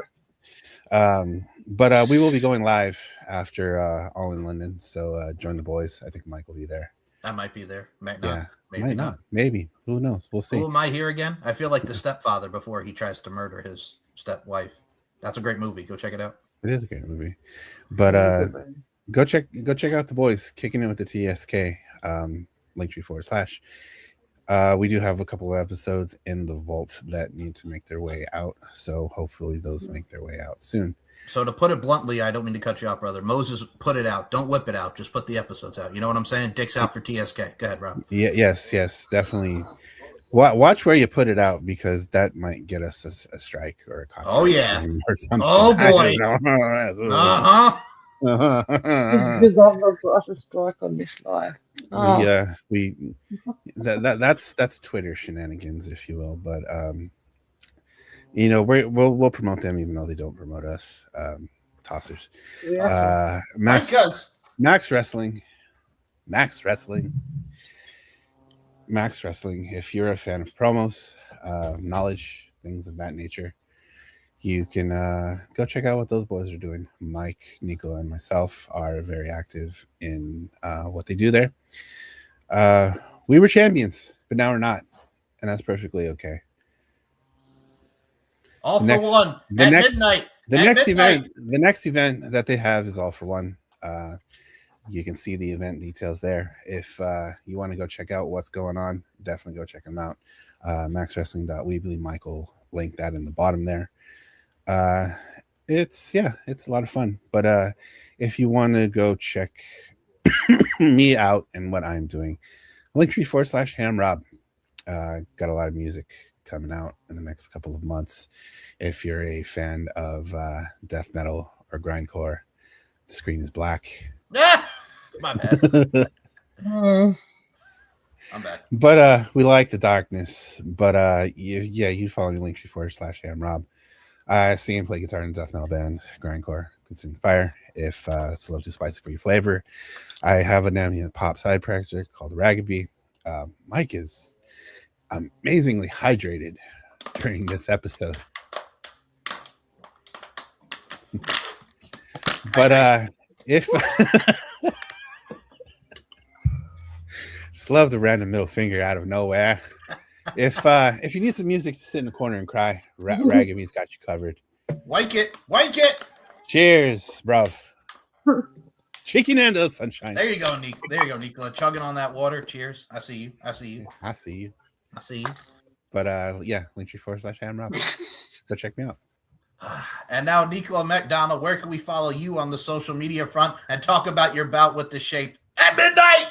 But we will be going live after All in London. So join the boys. I think Mike will be there. I might be there. Might not. Yeah, maybe not. Maybe. Who knows? We'll see. Who am I here again? I feel like the stepfather before he tries to murder his stepwife. That's a great movie. Go check it out. It is a great movie. But go check out the boys kicking it with the TSK. Linktree/. We do have a couple of episodes in the vault that need to make their way out. So hopefully those make their way out soon. So to put it bluntly, I don't mean to cut you off, brother. Moses, put it out. Don't whip it out. Just put the episodes out. You know what I'm saying? Dick's out for TSK. Go ahead, Rob. Yeah, yes, definitely. Watch where you put it out because that might get us a strike or a copyright. Oh yeah. Or something. Oh boy. Because I'm not got a strike on this live. Oh. Yeah, that's Twitter shenanigans, if you will. But you know, we'll promote them even though they don't promote us. Tossers. Yeah. Max Wrestling. If you're a fan of promos, knowledge, things of that nature, you can go check out what those boys are doing. Mike, Nico, and myself are very active in what they do there. We were champions, but now we're not, and that's perfectly okay. All for one at midnight. The next event that they have is All for One. You can see the event details there. If you want to go check out what's going on, definitely go check them out. maxwrestling.weebly. Michael linked that in the bottom there. It's a lot of fun. But if you want to go check me out and what I'm doing, Linktree/HamRob. Got a lot of music coming out in the next couple of months. If you're a fan of death metal or grindcore. The screen is black. My bad. I'm back. But we like the darkness. But you follow me linktree.com/amrob. I sing and play guitar in a death metal band, grindcore, consuming fire. If it's a little too spicy for your flavor, I have an ambient pop side project called Ragabee. Mike is amazingly hydrated during this episode. But if just love the random middle finger out of nowhere. If you need some music to sit in the corner and cry, Ragabee's got you covered. Wake it. Cheers, bruv. Chicken and sunshine. There you go, Nicola. Chugging on that water. Cheers. I see you. I see you. But linktree.com/amrob. Go check me out. And now, Nicola McDonald, where can we follow you on the social media front and talk about your bout with the Shape at midnight?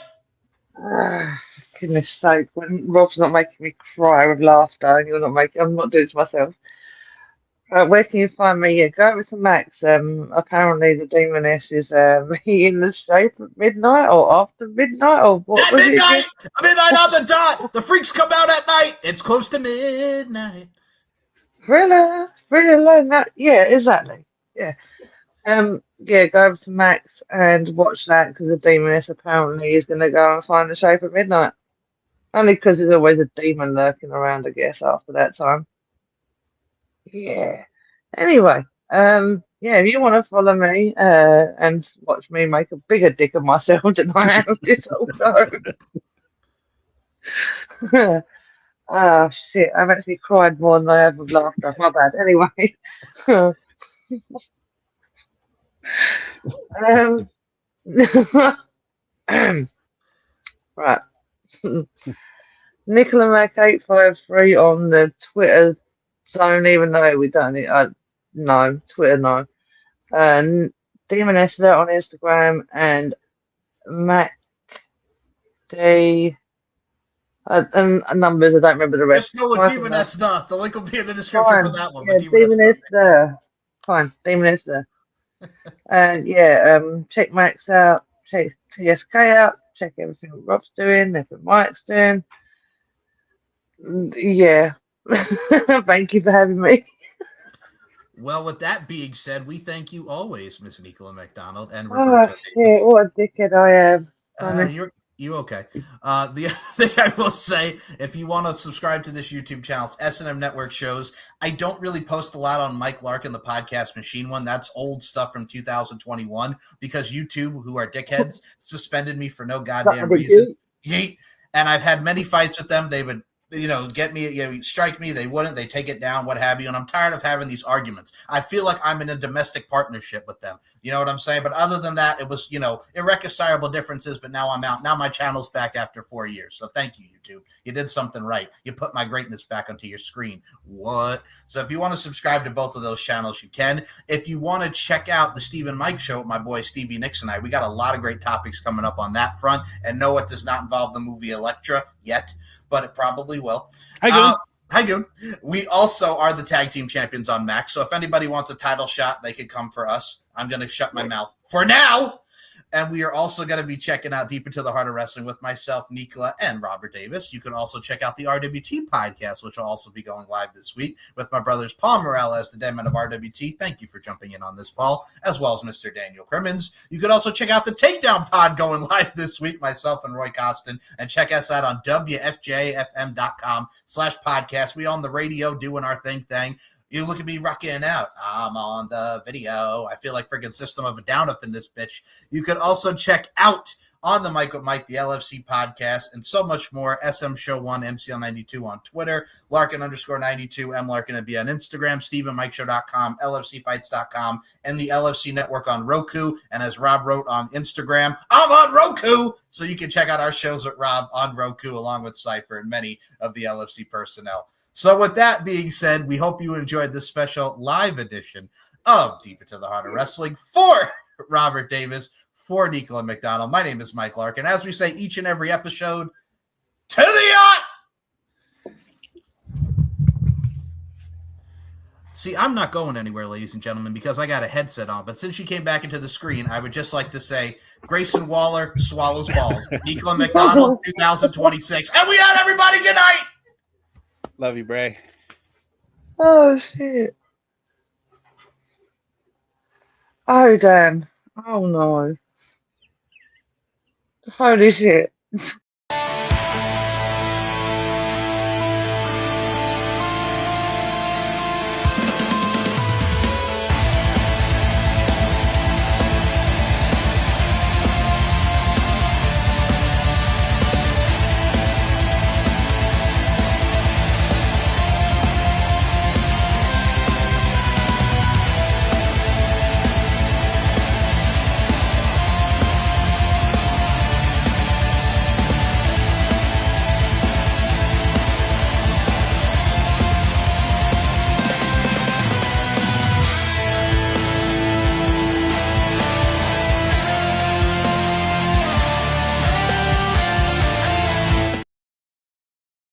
Goodness sake, when Rob's not making me cry with laughter and I'm not doing this myself. Where can you find me? Yeah, go over to Max. Apparently the Demoness is in the Shape at midnight or after midnight or what at was midnight! it? Midnight on the dot! The freaks come out at night! It's close to midnight. Thriller night. Yeah, exactly. Yeah. Go over to Max and watch that because the Demoness apparently is going to go and find the Shape at midnight. Only because there's always a demon lurking around, I guess, after that time. Yeah. Anyway, if you want to follow me and watch me make a bigger dick of myself than I am this whole time. Oh, shit. I've actually cried more than I have with laughter. My bad. Anyway. Right. Nicola Mac 853 on the Twitter zone, even though we don't need no Twitter, no. Demon Esther on Instagram and Mac D and numbers. I don't remember the rest. Just go with Demon Esther. The link will be in the description for that one. Yeah, Demon Esther. Fine, Demon Esther. Check Max out. Check TSK out. Check everything Rob's doing, everything Mike's doing. Yeah. Thank you for having me. Well, with that being said, we thank you always, Miss Nicola McDonald and Roberto Davis. What a dickhead I am. You okay? The other thing I will say, if you want to subscribe to this YouTube channel, it's S&M Network shows. I don't really post a lot on Mike Larkin, the Podcast Machine one. That's old stuff from 2021 because YouTube, who are dickheads, suspended me for no goddamn reason. And I've had many fights with them. They would, get me, strike me. They wouldn't. They take it down, what have you. And I'm tired of having these arguments. I feel like I'm in a domestic partnership with them. You know what I'm saying? But other than that, it was, irreconcilable differences. But now I'm out. Now my channel's back after 4 years. So thank you, YouTube. You did something right. You put my greatness back onto your screen. What? So if you want to subscribe to both of those channels, you can. If you want to check out the Steve and Mike show with my boy Stevie Nicks and I, we got a lot of great topics coming up on that front. And no, it does not involve the movie Elektra yet, but it probably will. Hi, Goon. We also are the tag team champions on Max. So if anybody wants a title shot, they could come for us. I'm going to shut my mouth for now. And we are also going to be checking out Deep Into the Heart of Wrestling with myself, Nicola, and Robert Davis. You can also check out the RWT podcast, which will also be going live this week with my brothers Paul Morrell as the Dead Man of RWT. Thank you for jumping in on this, Paul, as well as Mr. Daniel Crimmins. You could also check out the Takedown Pod going live this week, myself and Roy Costin, and check us out on WFJFM.com/podcast. We on the radio doing our thing. You look at me rocking out. I'm on the video. I feel like freaking System of a Down up in this bitch. You could also check out on the Mike with Mike, the LFC podcast, and so much more. SM Show 1, MCL92 on Twitter, Larkin_92, M Larkin to be on Instagram, SteveandMikeShow.com, LFCfights.com, and the LFC Network on Roku. And as Rob wrote on Instagram, I'm on Roku! So you can check out our shows with Rob on Roku along with Cypher and many of the LFC personnel. So with that being said, we hope you enjoyed this special live edition of Deep Into the Heart of Wrestling for Robert Davis, for Nicola McDonald. My name is Mike Larkin. As we say each and every episode, to the yacht! See, I'm not going anywhere, ladies and gentlemen, because I got a headset on. But since she came back into the screen, I would just like to say Grayson Waller swallows balls. Declan McDonald, 2026. And we out, everybody. Good night. Love you, Bray. Oh shit. Oh damn. Oh no. Holy shit.